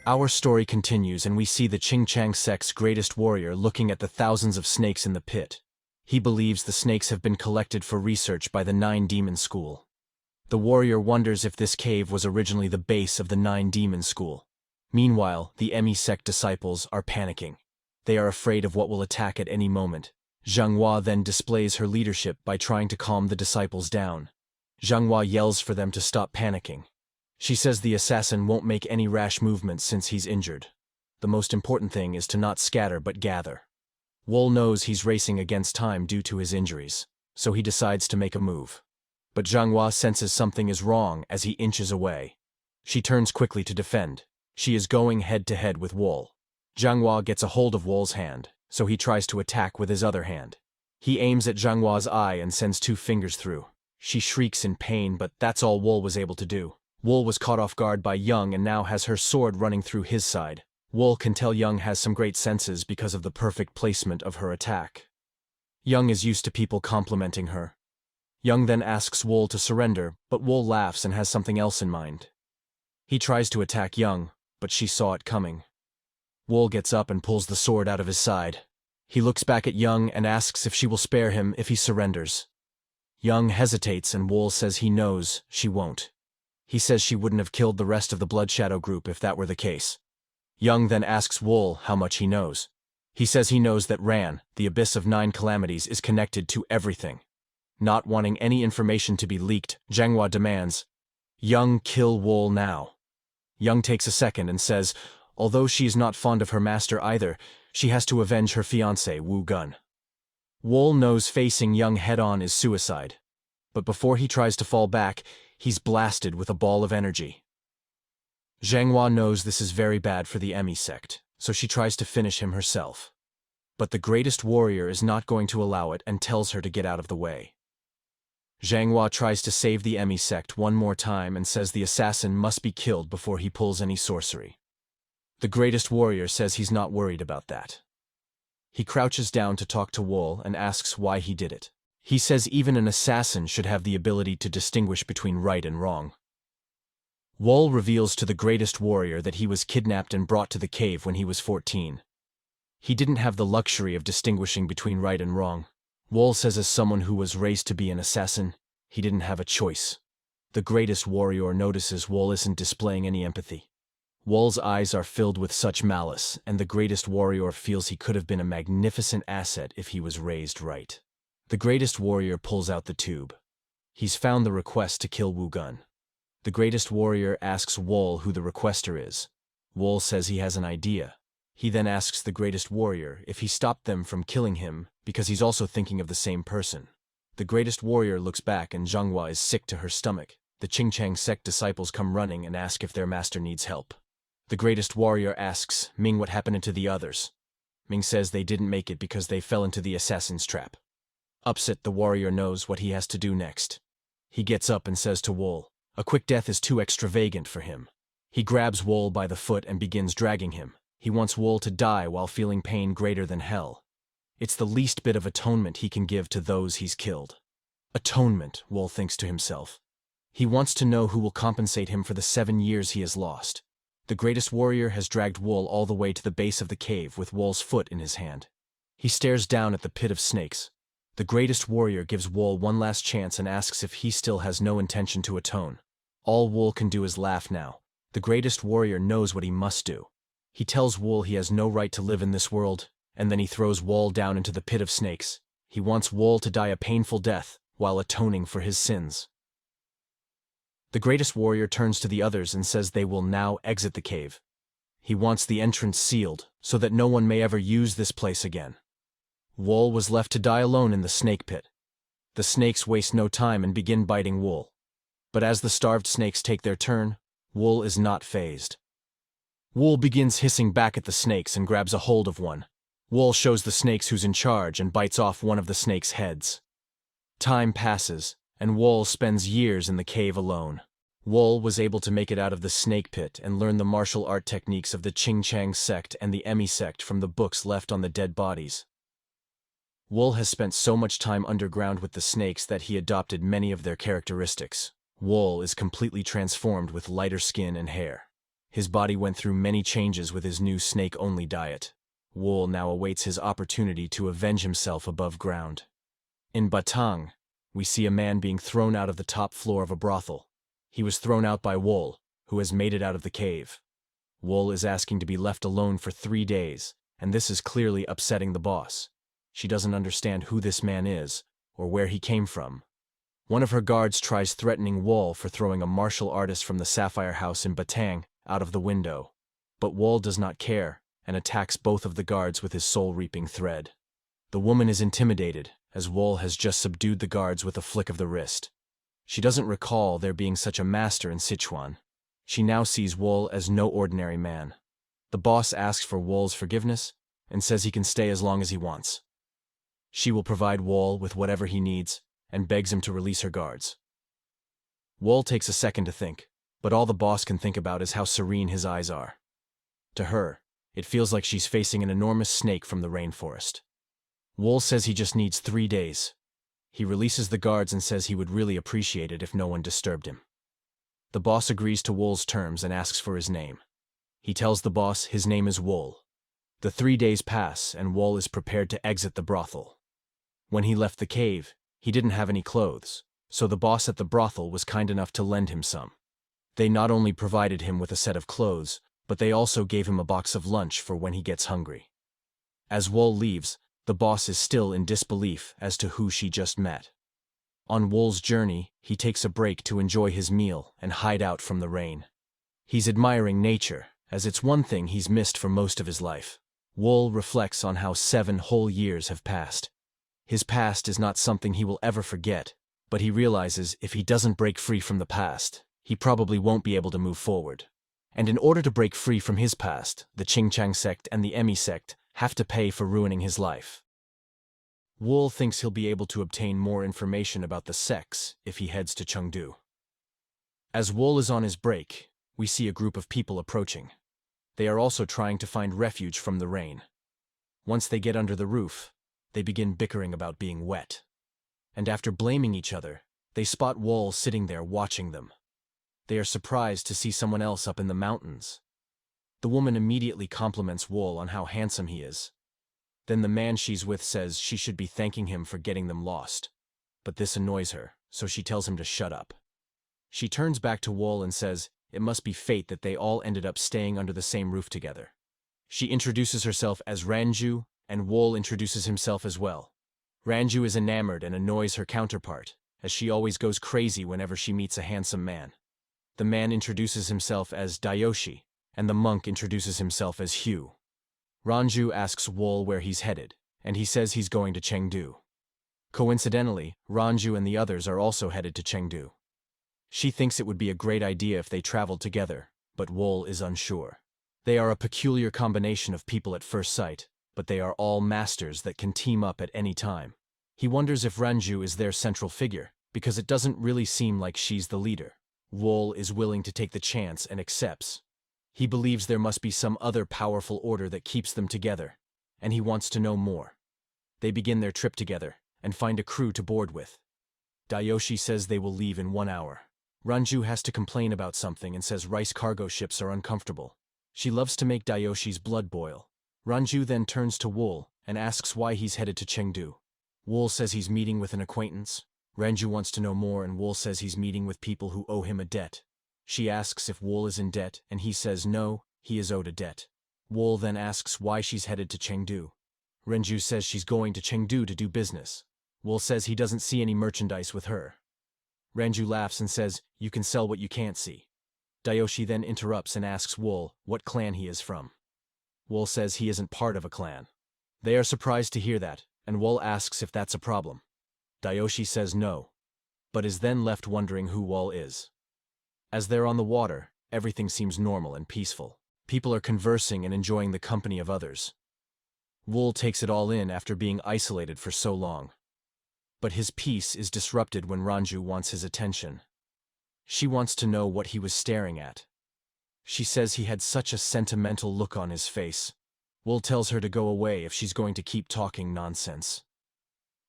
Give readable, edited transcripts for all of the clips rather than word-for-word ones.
Our story continues and we see the Qingchang sect's greatest warrior looking at the thousands of snakes in the pit. He believes the snakes have been collected for research by the Nine Demon School. The warrior wonders if this cave was originally the base of the Nine Demon School. Meanwhile, the Sect disciples are panicking. They are afraid of what will attack at any moment. Jianghu then displays her leadership by trying to calm the disciples down. Jianghu yells for them to stop panicking. She says the assassin won't make any rash movements since he's injured. The most important thing is to not scatter but gather. Wool knows he's racing against time due to his injuries, so he decides to make a move. But Jianghu senses something is wrong as he inches away. She turns quickly to defend. She is going head-to-head with Wool. Jianghu gets a hold of Wool's hand, so he tries to attack with his other hand. He aims at Jianghu's eye and sends 2 fingers through. She shrieks in pain, but that's all Wool was able to do. Wool was caught off guard by Young and now has her sword running through his side. Wool can tell Young has some great senses because of the perfect placement of her attack. Young is used to people complimenting her. Young then asks Wool to surrender, but Wool laughs and has something else in mind. He tries to attack Young, but she saw it coming. Wool gets up and pulls the sword out of his side. He looks back at Young and asks if she will spare him if he surrenders. Young hesitates and Wool says he knows she won't. He says she wouldn't have killed the rest of the Blood Shadow group if that were the case. Young then asks Wool how much he knows. He says he knows that Ran, the Abyss of 9 Calamities, is connected to everything. Not wanting any information to be leaked, Jianghu demands, Young kill Wool now. Young takes a second and says, although she is not fond of her master either, she has to avenge her fiancé, Wu Gun. Wool knows facing Young head-on is suicide. But before he tries to fall back, he's blasted with a ball of energy. Jianghu knows this is very bad for the Sect, so she tries to finish him herself. But the greatest warrior is not going to allow it and tells her to get out of the way. Jianghu tries to save the Sect one more time and says the assassin must be killed before he pulls any sorcery. The greatest warrior says he's not worried about that. He crouches down to talk to Wool and asks why he did it. He says even an assassin should have the ability to distinguish between right and wrong. Wool reveals to the greatest warrior that he was kidnapped and brought to the cave when he was 14. He didn't have the luxury of distinguishing between right and wrong. Wool says as someone who was raised to be an assassin, he didn't have a choice. The greatest warrior notices Wool isn't displaying any empathy. Wool's eyes are filled with such malice, and the greatest warrior feels he could have been a magnificent asset if he was raised right. The greatest warrior pulls out the tube. He's found the request to kill Wu Gun. The greatest warrior asks Wool who the requester is. Wool says he has an idea. He then asks the greatest warrior if he stopped them from killing him because he's also thinking of the same person. The greatest warrior looks back and Jianghu is sick to her stomach. The Qingchang Sect disciples come running and ask if their master needs help. The greatest warrior asks Ming what happened to the others. Ming says they didn't make it because they fell into the assassin's trap. Upset, the warrior knows what he has to do next. He gets up and says to Wool, a quick death is too extravagant for him. He grabs Wool by the foot and begins dragging him. He wants Wool to die while feeling pain greater than hell. It's the least bit of atonement he can give to those he's killed. Atonement, Wool thinks to himself. He wants to know who will compensate him for the 7 years he has lost. The greatest warrior has dragged Wool all the way to the base of the cave with Wool's foot in his hand. He stares down at the pit of snakes. The greatest warrior gives Wool one last chance and asks if he still has no intention to atone. All Wool can do is laugh now. The greatest warrior knows what he must do. He tells Wool he has no right to live in this world, and then he throws Wool down into the pit of snakes. He wants Wool to die a painful death while atoning for his sins. The greatest warrior turns to the others and says they will now exit the cave. He wants the entrance sealed so that no one may ever use this place again. Wool was left to die alone in the snake pit. The snakes waste no time and begin biting Wool. But as the starved snakes take their turn, Wool is not fazed. Wool begins hissing back at the snakes and grabs a hold of one. Wool shows the snakes who's in charge and bites off one of the snakes' heads. Time passes, and Wool spends years in the cave alone. Wool was able to make it out of the snake pit and learn the martial art techniques of the Qingchang Sect and the Sect from the books left on the dead bodies. Wool has spent so much time underground with the snakes that he adopted many of their characteristics. Wool is completely transformed with lighter skin and hair. His body went through many changes with his new snake-only diet. Wool now awaits his opportunity to avenge himself above ground. In Batang, we see a man being thrown out of the top floor of a brothel. He was thrown out by Wool, who has made it out of the cave. Wool is asking to be left alone for 3 days, and this is clearly upsetting the boss. She doesn't understand who this man is, or where he came from. One of her guards tries threatening Wool for throwing a martial artist from the Sapphire House in Batang out of the window. But Wool does not care, and attacks both of the guards with his soul-reaping thread. The woman is intimidated, as Wool has just subdued the guards with a flick of the wrist. She doesn't recall there being such a master in Sichuan. She now sees Wool as no ordinary man. The boss asks for Wool's forgiveness, and says he can stay as long as he wants. She will provide Wool with whatever he needs, and begs him to release her guards. Wool takes a second to think, but all the boss can think about is how serene his eyes are. To her, it feels like she's facing an enormous snake from the rainforest. Wool says he just needs 3 days. He releases the guards and says he would really appreciate it if no one disturbed him. The boss agrees to Wool's terms and asks for his name. He tells the boss his name is Wool. The 3 days pass, and Wool is prepared to exit the brothel. When he left the cave, he didn't have any clothes, so the boss at the brothel was kind enough to lend him some. They not only provided him with a set of clothes, but they also gave him a box of lunch for when he gets hungry. As Wool leaves, the boss is still in disbelief as to who she just met. On Wool's journey, he takes a break to enjoy his meal and hide out from the rain. He's admiring nature, as it's one thing he's missed for most of his life. Wool reflects on how 7 whole years have passed. His past is not something he will ever forget, but he realizes if he doesn't break free from the past, he probably won't be able to move forward. And in order to break free from his past, the Qingchang sect and the Emi sect have to pay for ruining his life. Wool thinks he'll be able to obtain more information about the sects if he heads to Chengdu. As Wool is on his break, we see a group of people approaching. They are also trying to find refuge from the rain. Once they get under the roof, they begin bickering about being wet. And after blaming each other, they spot Wool sitting there watching them. They are surprised to see someone else up in the mountains. The woman immediately compliments Wool on how handsome he is. Then the man she's with says she should be thanking him for getting them lost. But this annoys her, so she tells him to shut up. She turns back to Wool and says it must be fate that they all ended up staying under the same roof together. She introduces herself as Ranju, and Wool introduces himself as well. Ranju is enamored and annoys her counterpart, as she always goes crazy whenever she meets a handsome man. The man introduces himself as Dayoshi, and the monk introduces himself as Hugh. Ranju asks Wool where he's headed, and he says he's going to Chengdu. Coincidentally, Ranju and the others are also headed to Chengdu. She thinks it would be a great idea if they traveled together, but Wool is unsure. They are a peculiar combination of people at first sight, but they are all masters that can team up at any time. He wonders if Ranju is their central figure, because it doesn't really seem like she's the leader. Wool is willing to take the chance and accepts. He believes there must be some other powerful order that keeps them together, and he wants to know more. They begin their trip together, and find a crew to board with. Dayoshi says they will leave in 1 hour. Ranju has to complain about something and says rice cargo ships are uncomfortable. She loves to make Dayoshi's blood boil. Ranju then turns to Wool and asks why he's headed to Chengdu. Wool says he's meeting with an acquaintance. Ranju wants to know more, and Wool says he's meeting with people who owe him a debt. She asks if Wool is in debt, and he says no, he is owed a debt. Wool then asks why she's headed to Chengdu. Ranju says she's going to Chengdu to do business. Wool says he doesn't see any merchandise with her. Ranju laughs and says, "You can sell what you can't see." Dayoshi then interrupts and asks Wool what clan he is from. Wool says he isn't part of a clan. They are surprised to hear that, and Wool asks if that's a problem. Dayoshi says no, but is then left wondering who Wool is. As they're on the water, everything seems normal and peaceful. People are conversing and enjoying the company of others. Wool takes it all in after being isolated for so long. But his peace is disrupted when Ranju wants his attention. She wants to know what he was staring at. She says he had such a sentimental look on his face. Wool tells her to go away if she's going to keep talking nonsense.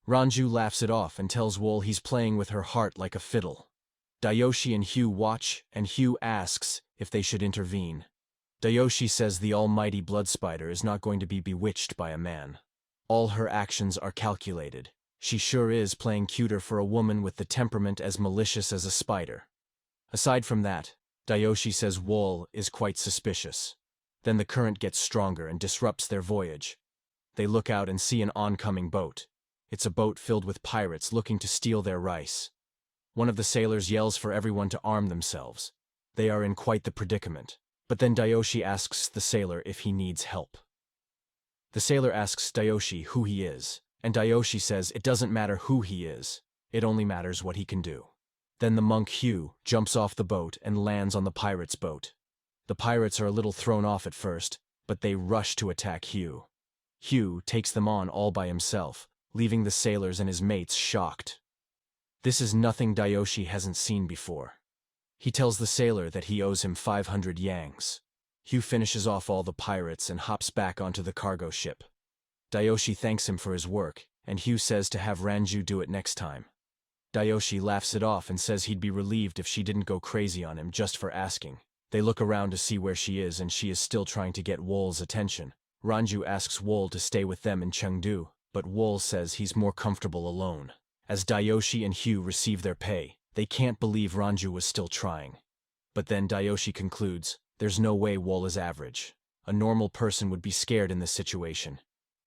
Ranju laughs it off and tells Wool he's playing with her heart like a fiddle. Dayoshi and Hugh watch, and Hugh asks if they should intervene. Dayoshi says the almighty blood spider is not going to be bewitched by a man. All her actions are calculated. She sure is playing cuter for a woman with the temperament as malicious as a spider. Aside from that, Dayoshi says Wool is quite suspicious. Then the current gets stronger and disrupts their voyage. They look out and see an oncoming boat. It's a boat filled with pirates looking to steal their rice. One of the sailors yells for everyone to arm themselves. They are in quite the predicament. But then Dayoshi asks the sailor if he needs help. The sailor asks Dayoshi who he is, and Dayoshi says it doesn't matter who he is, it only matters what he can do. Then the monk Hugh jumps off the boat and lands on the pirates' boat. The pirates are a little thrown off at first, but they rush to attack Hugh. Hugh takes them on all by himself, leaving the sailors and his mates shocked. This is nothing Dayoshi hasn't seen before. He tells the sailor that he owes him 500 yangs. Hugh finishes off all the pirates and hops back onto the cargo ship. Dayoshi thanks him for his work, and Hugh says to have Ranju do it next time. Dayoshi laughs it off and says he'd be relieved if she didn't go crazy on him just for asking. They look around to see where she is, and she is still trying to get Wool's attention. Ranju asks Wool to stay with them in Chengdu, but Wool says he's more comfortable alone. As Dayoshi and Hugh receive their pay, they can't believe Ranju was still trying. But then Dayoshi concludes, there's no way Wool is average. A normal person would be scared in this situation.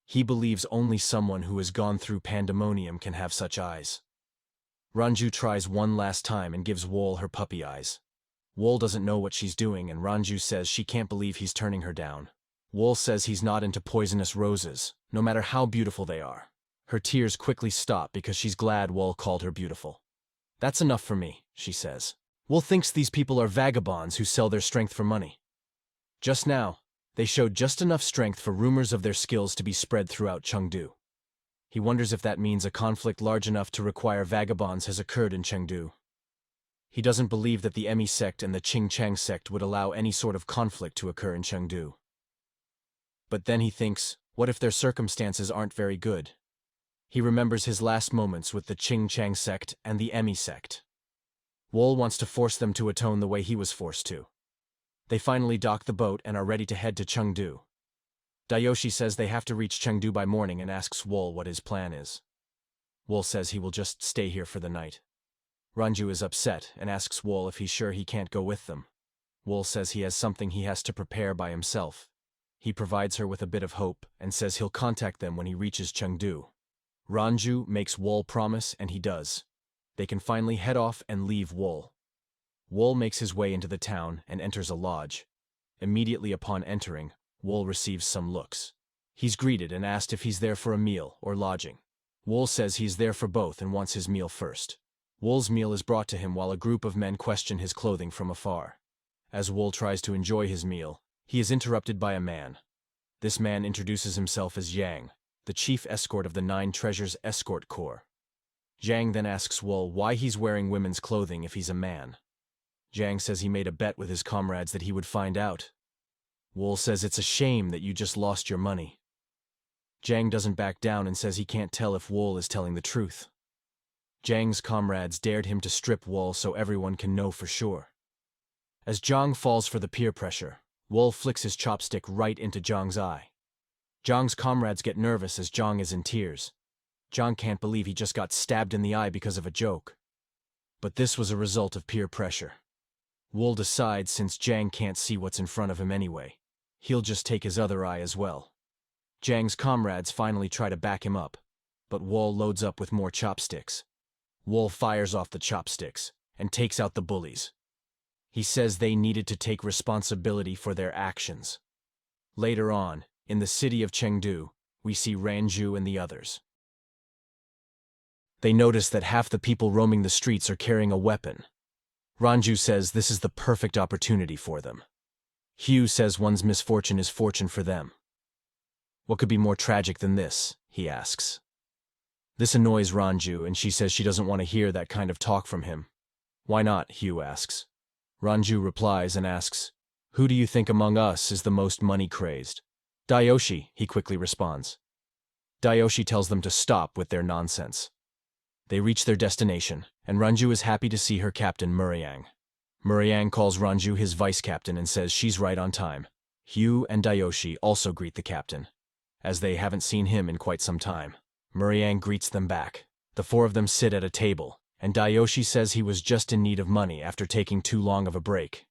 He believes only someone who has gone through pandemonium can have such eyes. Ranju tries one last time and gives Wool her puppy eyes. Wool doesn't know what she's doing, and Ranju says she can't believe he's turning her down. Wool says he's not into poisonous roses, no matter how beautiful they are. Her tears quickly stop because she's glad Wool called her beautiful. That's enough for me, she says. Wool thinks these people are vagabonds who sell their strength for money. Just now, they showed just enough strength for rumors of their skills to be spread throughout Chengdu. He wonders if that means a conflict large enough to require vagabonds has occurred in Chengdu. He doesn't believe that the Emi sect and the Qingchang sect would allow any sort of conflict to occur in Chengdu. But then he thinks, what if their circumstances aren't very good? He remembers his last moments with the Qingchang sect and the Emi sect. Wool wants to force them to atone the way he was forced to. They finally dock the boat and are ready to head to Chengdu. Dayoshi says they have to reach Chengdu by morning and asks Wool what his plan is. Wool says he will just stay here for the night. Ranju is upset and asks Wool if he's sure he can't go with them. Wool says he has something he has to prepare by himself. He provides her with a bit of hope and says he'll contact them when he reaches Chengdu. Ranju makes Wool promise, and he does. They can finally head off and leave Wool. Wool makes his way into the town and enters a lodge. Immediately upon entering, Wool receives some looks. He's greeted and asked if he's there for a meal or lodging. Wool says he's there for both and wants his meal first. Wool's meal is brought to him while a group of men question his clothing from afar. As Wool tries to enjoy his meal, he is interrupted by a man. This man introduces himself as Yang, the chief escort of the 9 Treasures Escort Corps. Zhang then asks Wool why he's wearing women's clothing if he's a man. Zhang says he made a bet with his comrades that he would find out. Wool says it's a shame that you just lost your money. Zhang doesn't back down and says he can't tell if Wool is telling the truth. Zhang's comrades dared him to strip Wool so everyone can know for sure. As Chong falls for the peer pressure, Wool flicks his chopstick right into Chong's eye. Chong's comrades get nervous as Chong is in tears. Chong can't believe he just got stabbed in the eye because of a joke. But this was a result of peer pressure. Wool decides since Zhang can't see what's in front of him anyway, he'll just take his other eye as well. Zhang's comrades finally try to back him up, but Wool loads up with more chopsticks. Wool fires off the chopsticks and takes out the bullies. He says they needed to take responsibility for their actions. Later on, in the city of Chengdu, we see Ranju and the others. They notice that half the people roaming the streets are carrying a weapon. Ranju says this is the perfect opportunity for them. Hugh says one's misfortune is fortune for them. What could be more tragic than this, he asks. This annoys Ranju, and she says she doesn't want to hear that kind of talk from him. Why not, Hugh asks. Ranju replies and asks, who do you think among us is the most money-crazed? Dayoshi, he quickly responds. Dayoshi tells them to stop with their nonsense. They reach their destination, and Ranju is happy to see her captain Muriang. Muriang calls Ranju his vice-captain and says she's right on time. Hugh and Dayoshi also greet the captain, as they haven't seen him in quite some time. Muriang greets them back. The four of them sit at a table, and Dayoshi says he was just in need of money after taking too long of a break.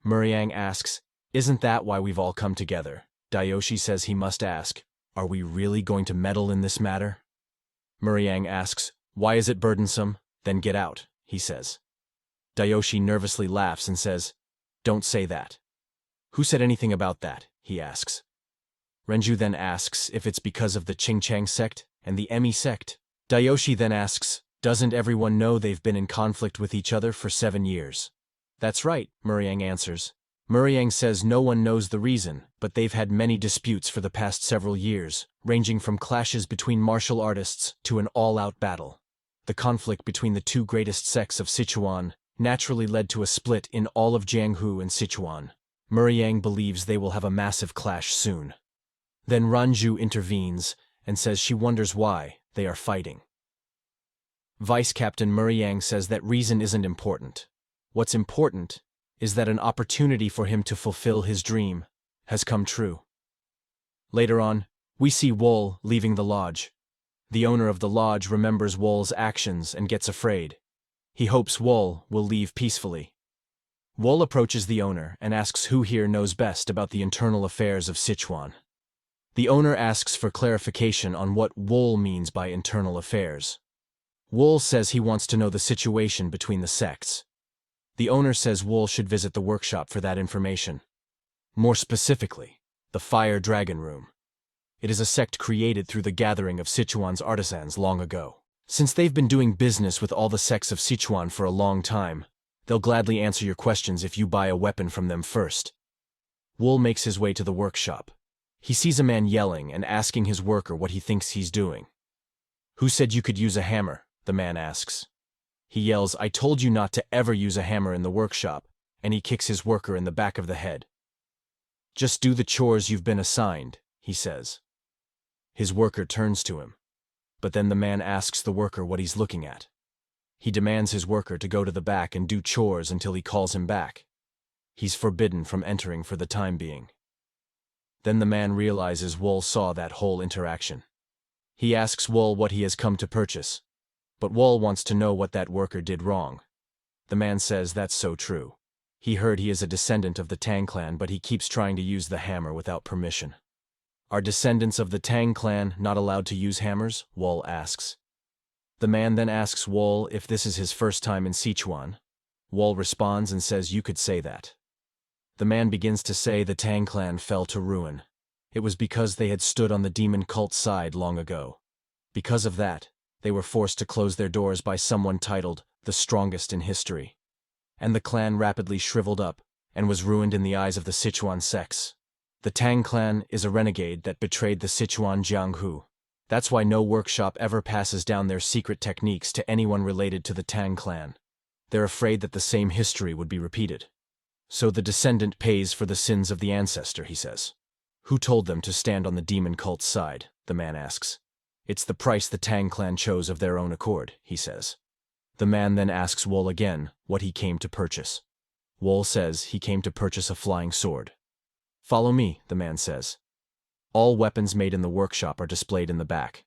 Muriang asks, "Isn't that why we've all come together?" Dayoshi says he must ask, "Are we really going to meddle in this matter?" Muriang asks, "Why is it burdensome? Then get out," he says. Dayoshi nervously laughs and says, "Don't say that." "Who said anything about that?" he asks. Renju then asks if it's because of the Qingchang sect and the Emi sect. Dayoshi then asks, "Doesn't everyone know they've been in conflict with each other for 7 years?" "That's right," Muriang answers. Muriang says no one knows the reason, but they've had many disputes for the past several years, ranging from clashes between martial artists to an all-out battle. The conflict between the two greatest sects of Sichuan naturally led to a split in all of Jianghu and Sichuan. Muriang believes they will have a massive clash soon. Then Ranju intervenes and says she wonders why they are fighting. Vice Captain Muriang says that reason isn't important. What's important is that an opportunity for him to fulfill his dream has come true. Later on, we see Wool leaving the lodge. The owner of the lodge remembers Wool's actions and gets afraid. He hopes Wool will leave peacefully. Wool approaches the owner and asks who here knows best about the internal affairs of Sichuan. The owner asks for clarification on what Wool means by internal affairs. Wool says he wants to know the situation between the sects. The owner says Wool should visit the workshop for that information. More specifically, the Fire Dragon Room. It is a sect created through the gathering of Sichuan's artisans long ago. Since they've been doing business with all the sects of Sichuan for a long time, they'll gladly answer your questions if you buy a weapon from them first. Wool makes his way to the workshop. He sees a man yelling and asking his worker what he thinks he's doing. "Who said you could use a hammer?" the man asks. He yells, "I told you not to ever use a hammer in the workshop," and he kicks his worker in the back of the head. "Just do the chores you've been assigned," he says. His worker turns to him, but then the man asks the worker what he's looking at. He demands his worker to go to the back and do chores until he calls him back. He's forbidden from entering for the time being. Then the man realizes Wool saw that whole interaction. He asks Wool what he has come to purchase, but Wool wants to know what that worker did wrong. The man says that's so true. He heard he is a descendant of the Tang clan, but he keeps trying to use the hammer without permission. "Are descendants of the Tang clan not allowed to use hammers?" Wool asks. The man then asks Wool if this is his first time in Sichuan. Wool responds and says you could say that. The man begins to say the Tang clan fell to ruin. It was because they had stood on the demon cult side long ago. Because of that, they were forced to close their doors by someone titled the strongest in history. And the clan rapidly shriveled up and was ruined in the eyes of the Sichuan sects. The Tang clan is a renegade that betrayed the Sichuan Jianghu. That's why no workshop ever passes down their secret techniques to anyone related to the Tang clan. They're afraid that the same history would be repeated. So the descendant pays for the sins of the ancestor, he says. "Who told them to stand on the demon cult's side?" the man asks. "It's the price the Tang clan chose of their own accord," he says. The man then asks Wool again what he came to purchase. Wool says he came to purchase a flying sword. "Follow me," the man says. All weapons made in the workshop are displayed in the back.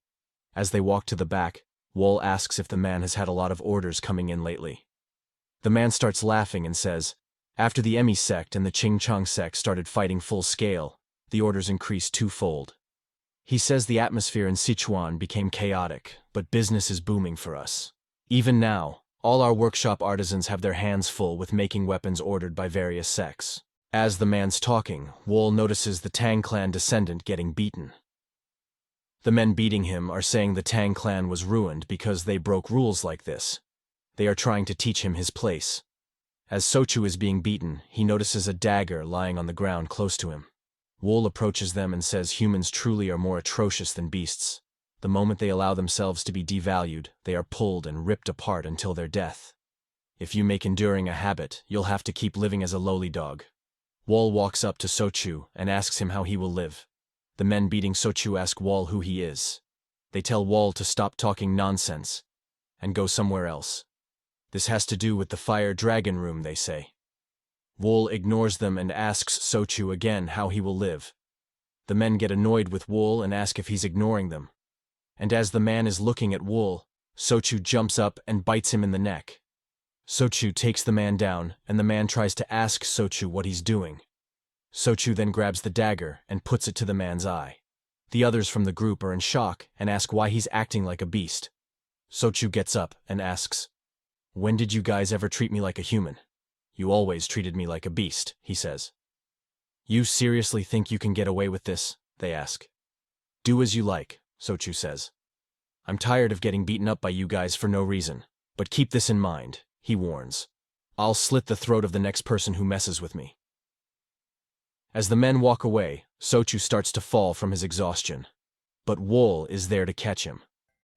As they walk to the back, Wool asks if the man has had a lot of orders coming in lately. The man starts laughing and says, after the Emi sect and the Qingchang sect started fighting full scale, the orders increased twofold. He says the atmosphere in Sichuan became chaotic, but business is booming for us. Even now, all our workshop artisans have their hands full with making weapons ordered by various sects. As the man's talking, Wool notices the Tang clan descendant getting beaten. The men beating him are saying the Tang clan was ruined because they broke rules like this. They are trying to teach him his place. As Sochu is being beaten, he notices a dagger lying on the ground close to him. Wool approaches them and says humans truly are more atrocious than beasts. The moment they allow themselves to be devalued, they are pulled and ripped apart until their death. If you make enduring a habit, you'll have to keep living as a lowly dog. Wool walks up to Sochu and asks him how he will live. The men beating Sochu ask Wool who he is. They tell Wool to stop talking nonsense and go somewhere else. This has to do with the Fire Dragon Room, they say. Wool ignores them and asks Sochu again how he will live. The men get annoyed with Wool and ask if he's ignoring them. And as the man is looking at Wool, Sochu jumps up and bites him in the neck. Sochu takes the man down, and the man tries to ask Sochu what he's doing. Sochu then grabs the dagger and puts it to the man's eye. The others from the group are in shock and ask why he's acting like a beast. Sochu gets up and asks, "When did you guys ever treat me like a human? You always treated me like a beast," he says. "You seriously think you can get away with this?" they ask. "Do as you like," Sochu says. "I'm tired of getting beaten up by you guys for no reason. But keep this in mind," he warns. "I'll slit the throat of the next person who messes with me." As the men walk away, Sochu starts to fall from his exhaustion. But Wool is there to catch him.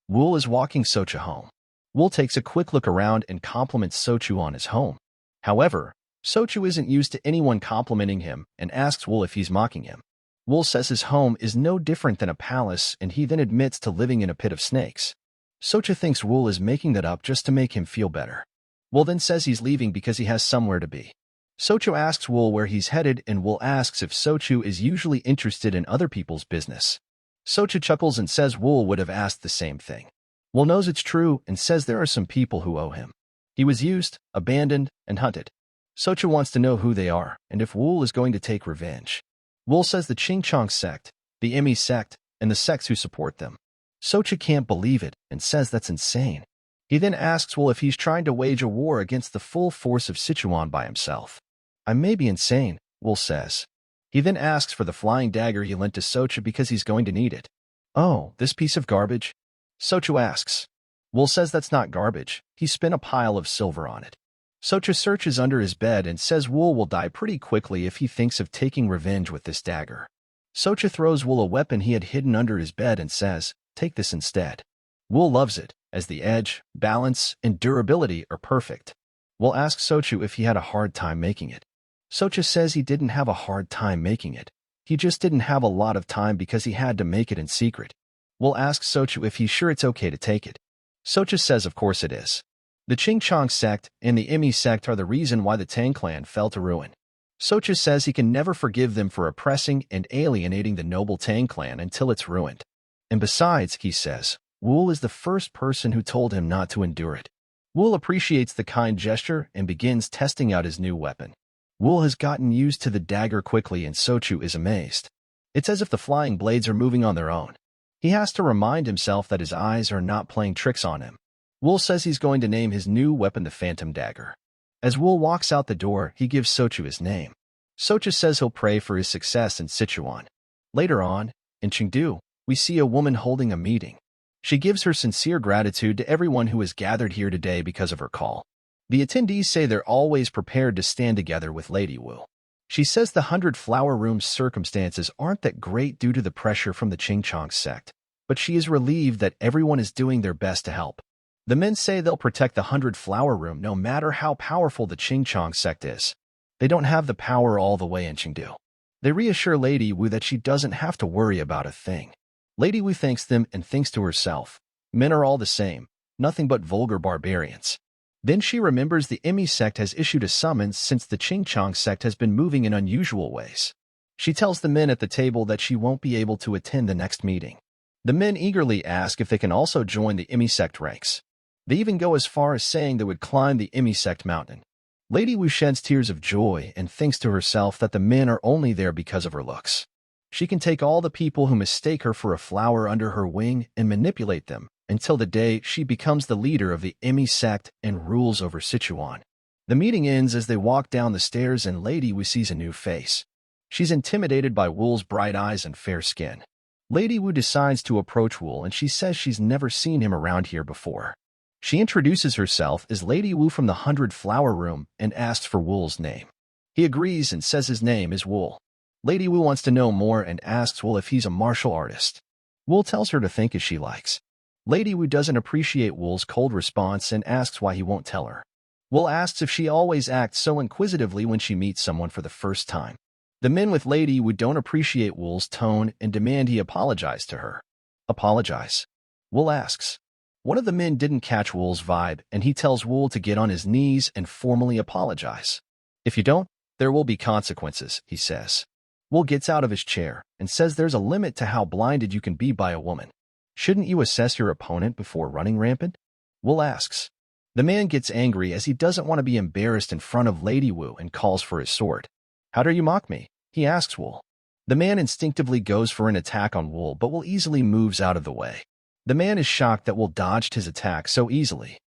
Wool is walking Sochu home. Wool takes a quick look around and compliments Sochu on his home. However, Sochu isn't used to anyone complimenting him and asks Wool if he's mocking him. Wool says his home is no different than a palace, and he then admits to living in a pit of snakes. Sochu thinks Wool is making that up just to make him feel better. Wool then says he's leaving because he has somewhere to be. Sochu asks Wool where he's headed, and Wool asks if Sochu is usually interested in other people's business. Sochu chuckles and says Wool would have asked the same thing. Wool knows it's true and says there are some people who owe him. He was used, abandoned, and hunted. Sochu wants to know who they are and if Wool is going to take revenge. Wool says the Chong Sect, the Emi Sect, and the sects who support them. Sochu can't believe it and says that's insane. He then asks Wool if he's trying to wage a war against the full force of Sichuan by himself. "I may be insane," Wool says. He then asks for the flying dagger he lent to Sochu because he's going to need it. "Oh, this piece of garbage?" Sochu asks. Wool says that's not garbage. He spent a pile of silver on it. Sochu searches under his bed and says Wool will die pretty quickly if he thinks of taking revenge with this dagger. Sochu throws Wool a weapon he had hidden under his bed and says, "Take this instead." Wool loves it, as the edge, balance, and durability are perfect. Wool asks Sochu if he had a hard time making it. Sochu says he didn't have a hard time making it. He just didn't have a lot of time because he had to make it in secret. Wool asks Sochu if he's sure it's okay to take it. Sochu says of course it is. The Chong Sect and the Emi Sect are the reason why the Tang clan fell to ruin. Sochu says he can never forgive them for oppressing and alienating the noble Tang clan until it's ruined. And besides, he says, Wool is the first person who told him not to endure it. Wool appreciates the kind gesture and begins testing out his new weapon. Wool has gotten used to the dagger quickly and Sochu is amazed. It's as if the flying blades are moving on their own. He has to remind himself that his eyes are not playing tricks on him. Wool says he's going to name his new weapon the Phantom Dagger. As Wool walks out the door, he gives Sochu his name. Sochu says he'll pray for his success in Sichuan. Later on, in Chengdu, we see a woman holding a meeting. She gives her sincere gratitude to everyone who has gathered here today because of her call. The attendees say they're always prepared to stand together with Lady Wu. She says the 100 Flower Room's circumstances aren't that great due to the pressure from the Chong Sect, but she is relieved that everyone is doing their best to help. The men say they'll protect the 100 Flower Room no matter how powerful the Chong Sect is. They don't have the power all the way in Chengdu. They reassure Lady Wu that she doesn't have to worry about a thing. Lady Wu thanks them and thinks to herself, men are all the same, nothing but vulgar barbarians. Then she remembers the Emi Sect has issued a summons since the Chong Sect has been moving in unusual ways. She tells the men at the table that she won't be able to attend the next meeting. The men eagerly ask if they can also join the Emi Sect ranks. They even go as far as saying they would climb the Emi Sect mountain. Lady Wu sheds tears of joy and thinks to herself that the men are only there because of her looks. She can take all the people who mistake her for a flower under her wing and manipulate them until the day she becomes the leader of the Emi Sect and rules over Sichuan. The meeting ends as they walk down the stairs and Lady Wu sees a new face. She's intimidated by Wool's bright eyes and fair skin. Lady Wu decides to approach Wool and she says she's never seen him around here before. She introduces herself as Lady Wu from the 100 Flower Room and asks for Wool's name. He agrees and says his name is Wool. Lady Wu wants to know more and asks Wool if he's a martial artist. Wool tells her to think as she likes. Lady Wu doesn't appreciate Wool's cold response and asks why he won't tell her. Wool asks if she always acts so inquisitively when she meets someone for the first time. The men with Lady Wu don't appreciate Wool's tone and demand he apologize to her. Apologize? Wool asks. One of the men didn't catch Wool's vibe and he tells Wool to get on his knees and formally apologize. If you don't, There will be consequences, he says. Wool gets out of his chair and says there's a limit to how blinded you can be by a woman. Shouldn't you assess your opponent before running rampant? Wool asks. The man gets angry as he doesn't want to be embarrassed in front of Lady Wu and calls for his sword. How dare you mock me? He asks Wool. The man instinctively goes for an attack on Wool, but Wool easily moves out of the way. The man is shocked that Wool dodged his attack so easily.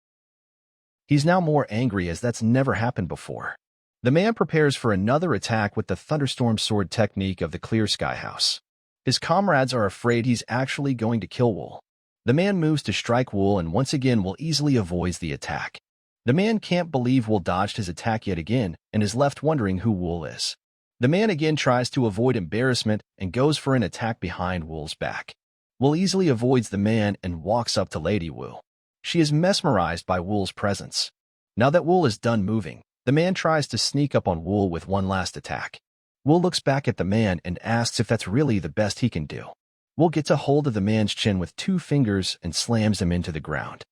He's now more angry as that's never happened before. The man prepares for another attack with the thunderstorm sword technique of the Clear Sky House. His comrades are afraid he's actually going to kill Wool. The man moves to strike Wool and once again Wool easily avoids the attack. The man can't believe Wool dodged his attack yet again and is left wondering who Wool is. The man again tries to avoid embarrassment and goes for an attack behind Wool's back. Wool easily avoids the man and walks up to Lady Wu. She is mesmerized by Wool's presence. Now that Wool is done moving, the man tries to sneak up on Wool with one last attack. Wool looks back at the man and asks if that's really the best he can do. Wool gets a hold of the man's chin with 2 fingers and slams him into the ground.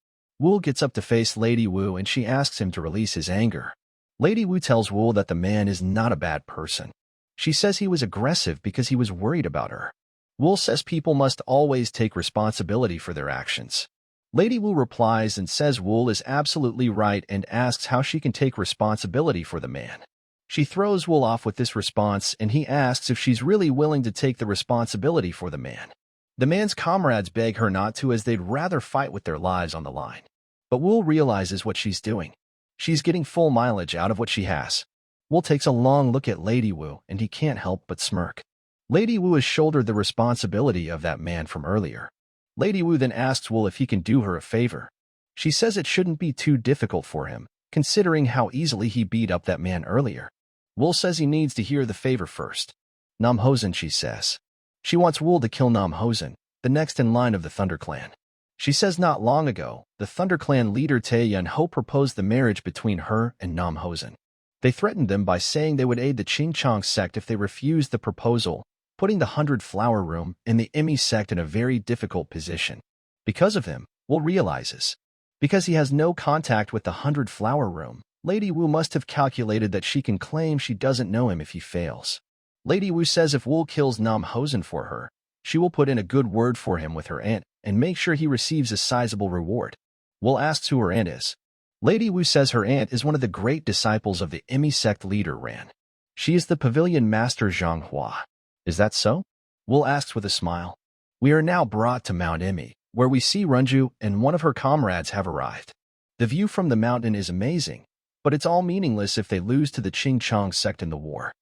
Wool gets up to face Lady Wu and she asks him to release his anger. Lady Wu tells Wool that the man is not a bad person. She says he was aggressive because he was worried about her. Wool says people must always take responsibility for their actions. Lady Wu replies and says Wool is absolutely right and asks how she can take responsibility for the man. She throws Wool off with this response and he asks if she's really willing to take the responsibility for the man. The man's comrades beg her not to as they'd rather fight with their lives on the line. But Wool realizes what she's doing. She's getting full mileage out of what she has. Wool takes a long look at Lady Wu and he can't help but smirk. Lady Wu has shouldered the responsibility of that man from earlier. Lady Wu then asks Wool if he can do her a favor. She says it shouldn't be too difficult for him, considering how easily he beat up that man earlier. Wool says he needs to hear the favor first. Nam Hosen, she says. She wants Wool to kill Nam Hosen, the next in line of the Thunder Clan. She says not long ago, the Thunder Clan leader Tae Yun Ho proposed the marriage between her and Nam Hosen. They threatened them by saying they would aid the Ching Sect if they refused the proposal, putting the 100 Flower Room and the Emmy Sect in a very difficult position. Because of him, Wool realizes. Because he has no contact with the 100 Flower Room, Lady Wu must have calculated that she can claim she doesn't know him if he fails. Lady Wu says if Wool kills Nam Hosen for her, she will put in a good word for him with her aunt and make sure he receives a sizable reward. Wool asks who her aunt is. Lady Wu says her aunt is one of the great disciples of the Emmy Sect leader Ran. She is the pavilion master Jianghu. Is that so? Wool asks with a smile. We are now brought to Mount Emmy, where we see Runju and one of her comrades have arrived. The view from the mountain is amazing, but it's all meaningless if they lose to the Chong Sect in the war.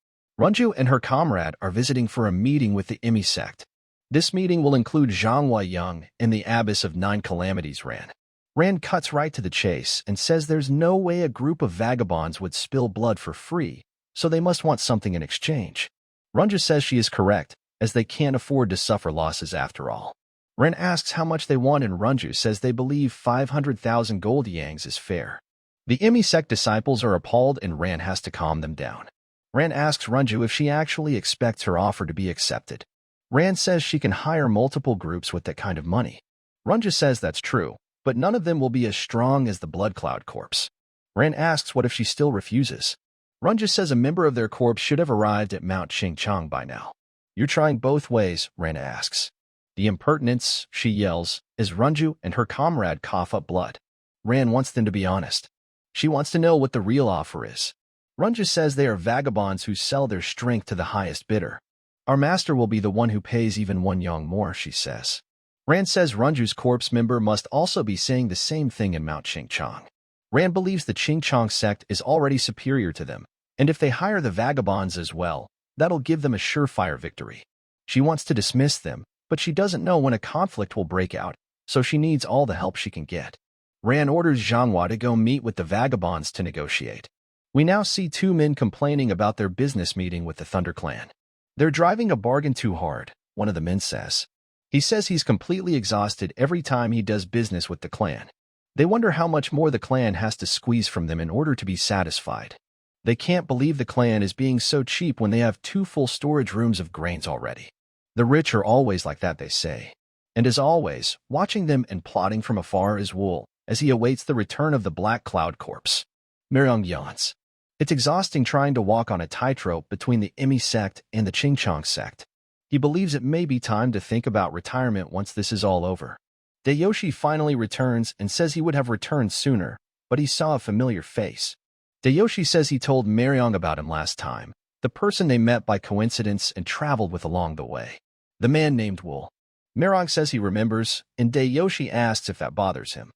Runju and her comrade are visiting for a meeting with the Emmy Sect. This meeting will include Zhanghua Yang and the Abbess of 9 Calamities Ran. Ran cuts right to the chase and says there's no way a group of vagabonds would spill blood for free, so they must want something in exchange. Runju says she is correct, as they can't afford to suffer losses after all. Ren asks how much they want and Runju says they believe 500,000 gold yangs is fair. The Emmy Sect disciples are appalled and Ran has to calm them down. Ran asks Runju if she actually expects her offer to be accepted. Ran says she can hire multiple groups with that kind of money. Runju says that's true, but none of them will be as strong as the Blood Cloud Corps. Ran asks what if she still refuses. Runju says a member of their corps should have arrived at Mount Xingchang by now. You're trying both ways, Ran asks. The impertinence, she yells, as Runju and her comrade cough up blood. Ran wants them to be honest. She wants to know what the real offer is. Runju says they are vagabonds who sell their strength to the highest bidder. Our master will be the one who pays even 1 yang more, she says. Ran says Runju's corpse member must also be saying the same thing in Mount Xingchang. Ran believes the Ching Sect is already superior to them, and if they hire the vagabonds as well, that'll give them a surefire victory. She wants to dismiss them, but she doesn't know when a conflict will break out, so she needs all the help she can get. Ran orders Zhanghua to go meet with the vagabonds to negotiate. We now see 2 men complaining about their business meeting with the Thunder Clan. They're driving a bargain too hard, one of the men says. He says he's completely exhausted every time he does business with the clan. They wonder how much more the clan has to squeeze from them in order to be satisfied. They can't believe the clan is being so cheap when they have 2 full storage rooms of grains already. The rich are always like that, they say. And as always, watching them and plotting from afar is Wool, as he awaits the return of the Black Cloud Corps. Myung yawns. It's exhausting trying to walk on a tightrope between the Imi sect and the Chong sect. He believes it may be time to think about retirement once this is all over. Dayoshi finally returns and says he would have returned sooner, but he saw a familiar face. Dayoshi says he told Mariong about him last time, the person they met by coincidence and traveled with along the way. The man named Wool. Mariong says he remembers, and Dayoshi asks if that bothers him.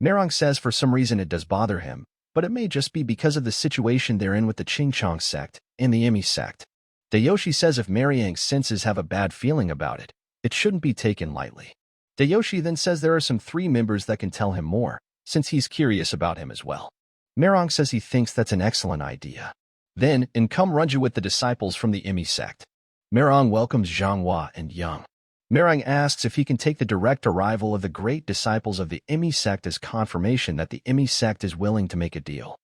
Mariong says for some reason it does bother him, but it may just be because of the situation they're in with the Chong sect and the Imi sect. Dayoshi says if Mariong's senses have a bad feeling about it, it shouldn't be taken lightly. Dayoshi then says there are some 3 members that can tell him more, since he's curious about him as well. Mariong says he thinks that's an excellent idea. Then, in come Runja with the disciples from the Imi sect. Mariong welcomes Jianghu and Young. Mariong asks if he can take the direct arrival of the great disciples of the Imi sect as confirmation that the Imi sect is willing to make a deal.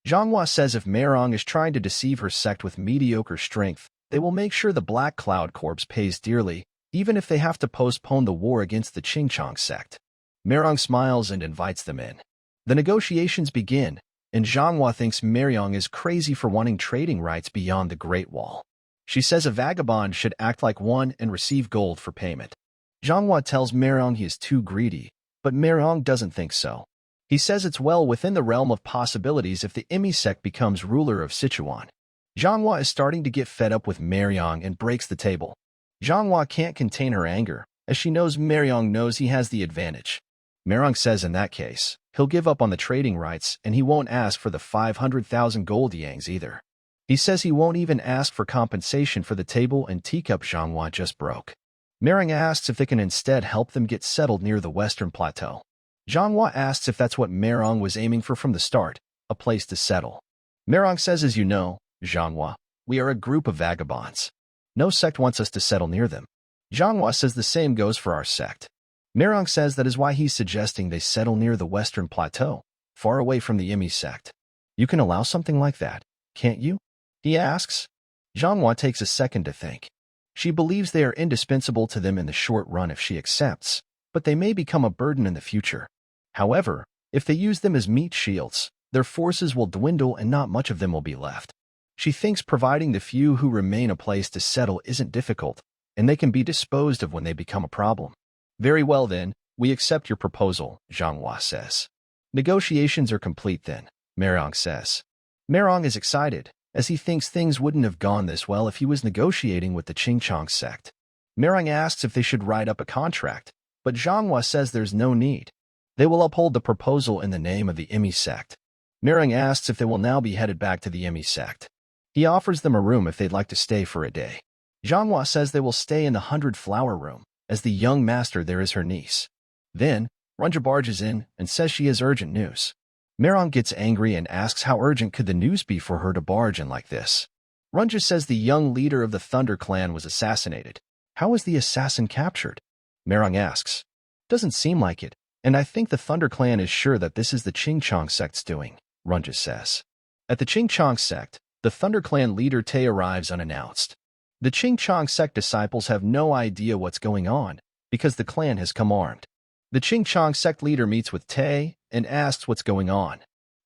Jianghu says if Mariong is trying to deceive her sect with mediocre strength, they will make sure the Black Cloud Corps pays dearly, even if they have to postpone the war against the Chong sect. Mariong smiles and invites them in. The negotiations begin, and Jianghu thinks Mariong is crazy for wanting trading rights beyond the Great Wall. She says a vagabond should act like one and receive gold for payment. Jianghu tells Mariong he is too greedy, but Mariong doesn't think so. He says it's well within the realm of possibilities if the Imi sect becomes ruler of Sichuan. Jianghu is starting to get fed up with Mariong and breaks the table. Jianghu can't contain her anger, as she knows Mariong knows he has the advantage. Mariong says in that case, he'll give up on the trading rights and he won't ask for the 500,000 gold yangs either. He says he won't even ask for compensation for the table and teacup Jianghu just broke. Mariong asks if they can instead help them get settled near the Western Plateau. Jianghu asks if that's what Mariong was aiming for from the start, a place to settle. Mariong says, as you know, Jianghu, we are a group of vagabonds. No sect wants us to settle near them. Jianghu says the same goes for our sect. Mariong says that is why he's suggesting they settle near the Western Plateau, far away from the Imi sect. You can allow something like that, can't you? He asks. Jianghu takes a second to think. She believes they are indispensable to them in the short run if she accepts, but they may become a burden in the future. However, if they use them as meat shields, their forces will dwindle and not much of them will be left. She thinks providing the few who remain a place to settle isn't difficult, and they can be disposed of when they become a problem. Very well then, we accept your proposal, Jianghu says. Negotiations are complete then, Mariong says. Mariong is excited, as he thinks things wouldn't have gone this well if he was negotiating with the Chong sect. Mariong asks if they should write up a contract, but Jianghu says there's no need. They will uphold the proposal in the name of the Imi sect. Mariong asks if they will now be headed back to the Imi sect. He offers them a room if they'd like to stay for a day. Jianghu says they will stay in the 100-flower room, as the young master there is her niece. Then, Runja barges in and says she has urgent news. Mariong gets angry and asks how urgent could the news be for her to barge in like this. Runja says the young leader of the Thunder Clan was assassinated. How was the assassin captured? Mariong asks. Doesn't seem like it, and I think the Thunder Clan is sure that this is the Chong sect's doing, Runja says. At the Chong sect, the Thunder Clan leader Tay arrives unannounced. The Chong sect disciples have no idea what's going on, because the clan has come armed. The Chong sect leader meets with Tay and asks what's going on.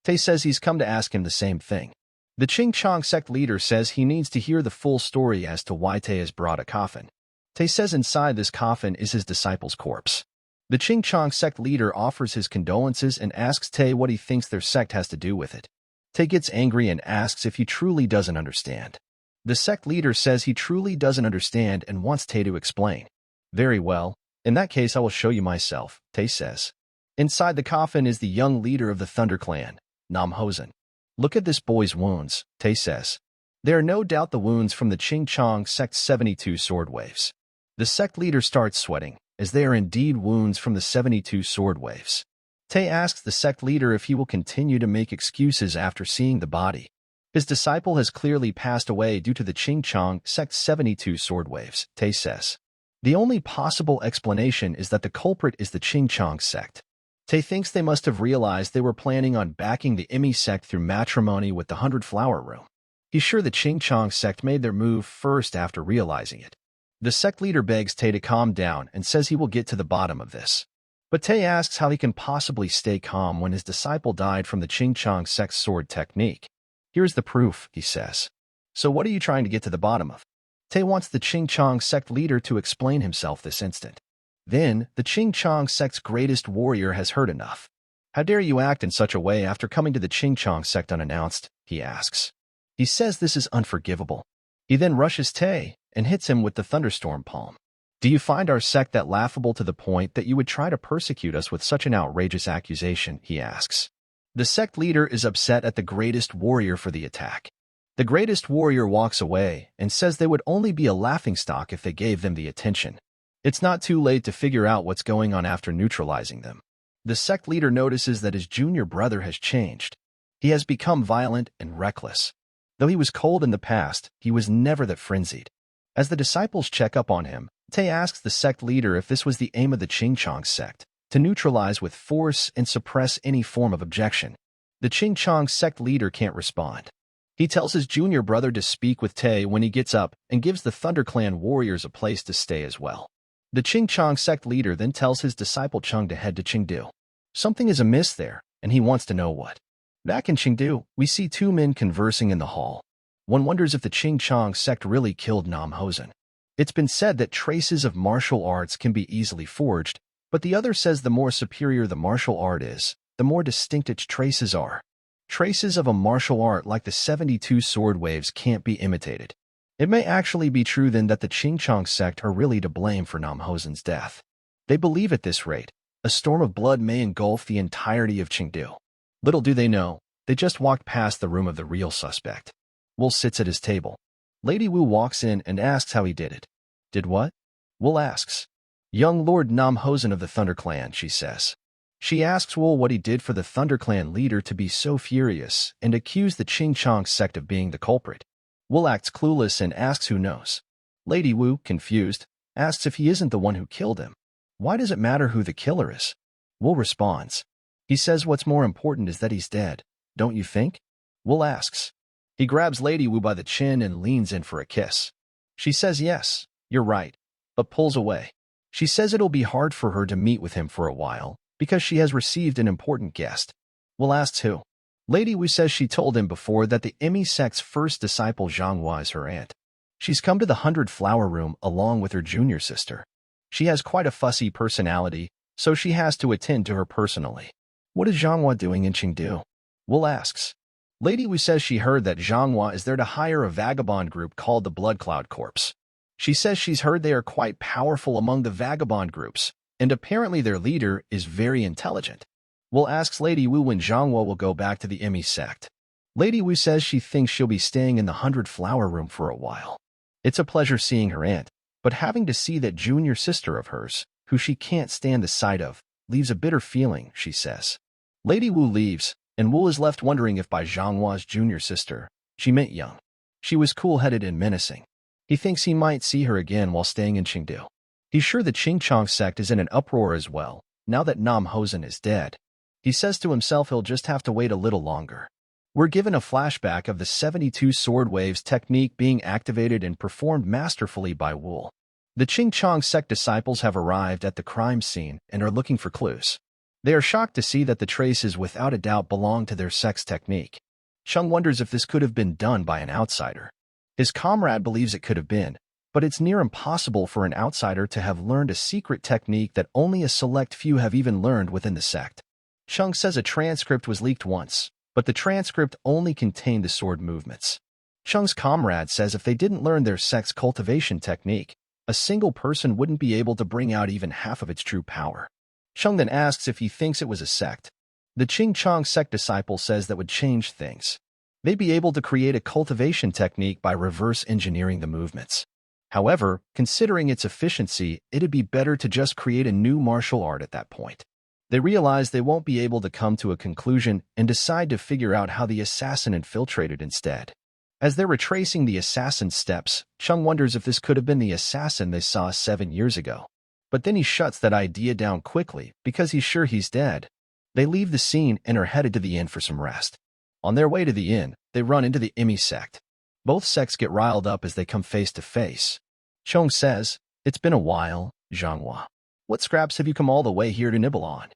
Tay says he's come to ask him the same thing. The Chong sect leader says he needs to hear the full story as to why Tay has brought a coffin. Tay says inside this coffin is his disciple's corpse. The Chong sect leader offers his condolences and asks Tay what he thinks their sect has to do with it. Tay gets angry and asks if he truly doesn't understand. The sect leader says he truly doesn't understand and wants Tay to explain. Very well, in that case I will show you myself, Tay says. Inside the coffin is the young leader of the Thunder Clan, Nam Hosen. Look at this boy's wounds, Tay says. They are no doubt the wounds from the Chong sect's 72 sword waves. The sect leader starts sweating, as they are indeed wounds from the 72 sword waves. Tay asks the sect leader if he will continue to make excuses after seeing the body. His disciple has clearly passed away due to the Chong sect's 72 sword waves, Tay says. The only possible explanation is that the culprit is the Chong sect. Tay thinks they must have realized they were planning on backing the Imi sect through matrimony with the 100-flower room. He's sure the Chong sect made their move first after realizing it. The sect leader begs Tay to calm down and says he will get to the bottom of this. But Tay asks how he can possibly stay calm when his disciple died from the Chong sect's sword technique. Here's the proof, he says. So what are you trying to get to the bottom of? Tay wants the Ching-Chong sect leader to explain himself this instant. Then, the Ching-Chong sect's greatest warrior has heard enough. How dare you act in such a way after coming to the Ching-Chong sect unannounced, he asks. He says this is unforgivable. He then rushes Tay and hits him with the thunderstorm palm. Do you find our sect that laughable to the point that you would try to persecute us with such an outrageous accusation, he asks. The sect leader is upset at the greatest warrior for the attack. The greatest warrior walks away and says they would only be a laughingstock if they gave them the attention. It's not too late to figure out what's going on after neutralizing them. The sect leader notices that his junior brother has changed. He has become violent and reckless. Though he was cold in the past, he was never that frenzied. As the disciples check up on him, Tay asks the sect leader if this was the aim of the Ching-Chong sect, to neutralize with force and suppress any form of objection. The Ching-Chong sect leader can't respond. He tells his junior brother to speak with Tay when he gets up and gives the ThunderClan warriors a place to stay as well. The Ching-Chong sect leader then tells his disciple Chong to head to Chengdu. Something is amiss there, and he wants to know what. Back in Chengdu, we see two men conversing in the hall. One wonders if the Ching-Chong sect really killed Nam Hosen. It's been said that traces of martial arts can be easily forged, but the other says the more superior the martial art is, the more distinct its traces are. Traces of a martial art like the 72 sword waves can't be imitated. It may actually be true then that the Ching-Chong sect are really to blame for Nam Hosen's death. They believe at this rate, a storm of blood may engulf the entirety of Chengdu. Little do they know, they just walked past the room of the real suspect. Wool sits at his table. Lady Wu walks in and asks how he did it. Did what? Wool asks. Young Lord Nam Hosen of the Thunder Clan, she says. She asks Wool what he did for the Thunder Clan leader to be so furious and accuse the Ching-Chong sect of being the culprit. Wool acts clueless and asks who knows. Lady Wu, confused, asks if he isn't the one who killed him. Why does it matter who the killer is? Wool responds. He says what's more important is that he's dead, don't you think? Wool asks. He grabs Lady Wu by the chin and leans in for a kiss. She says yes, you're right, but pulls away. She says it'll be hard for her to meet with him for a while, because she has received an important guest. Wool asks who. Lady Wu says she told him before that the Emi sect's first disciple Jianghu is her aunt. She's come to the 100 Flower Room along with her junior sister. She has quite a fussy personality, so she has to attend to her personally. What is Jianghu doing in Chengdu? Wool asks. Lady Wu says she heard that Jianghu is there to hire a vagabond group called the Blood Cloud Corps. She says she's heard they are quite powerful among the vagabond groups, and apparently their leader is very intelligent. Wool asks Lady Wu when Jianghu will go back to the Emi sect. Lady Wu says she thinks she'll be staying in the 100 Flower Room for a while. It's a pleasure seeing her aunt, but having to see that junior sister of hers, who she can't stand the sight of, leaves a bitter feeling, she says. Lady Wu leaves, and Wool is left wondering if by Jianghua's junior sister, she meant young. She was cool-headed and menacing. He thinks he might see her again while staying in Chengdu. He's sure the Ching-Chong sect is in an uproar as well, now that Nam Hosen is dead. He says to himself he'll just have to wait a little longer. We're given a flashback of the 72 sword waves technique being activated and performed masterfully by Wool. The Ching-Chong sect disciples have arrived at the crime scene and are looking for clues. They are shocked to see that the traces without a doubt belong to their sect's technique. Chong wonders if this could have been done by an outsider. His comrade believes it could have been, but it's near impossible for an outsider to have learned a secret technique that only a select few have even learned within the sect. Chong says a transcript was leaked once, but the transcript only contained the sword movements. Chong's comrade says if they didn't learn their sect's cultivation technique, a single person wouldn't be able to bring out even half of its true power. Chong then asks if he thinks it was a sect. The Ching-Chong sect disciple says that would change things. They'd be able to create a cultivation technique by reverse engineering the movements. However, considering its efficiency, it'd be better to just create a new martial art at that point. They realize they won't be able to come to a conclusion and decide to figure out how the assassin infiltrated instead. As they're retracing the assassin's steps, Chong wonders if this could have been the assassin they saw 7 years ago. But then he shuts that idea down quickly because he's sure he's dead. They leave the scene and are headed to the inn for some rest. On their way to the inn, they run into the Emi sect. Both sects get riled up as they come face to face. Chong says, "It's been a while, Jianghu. What scraps have you come all the way here to nibble on?"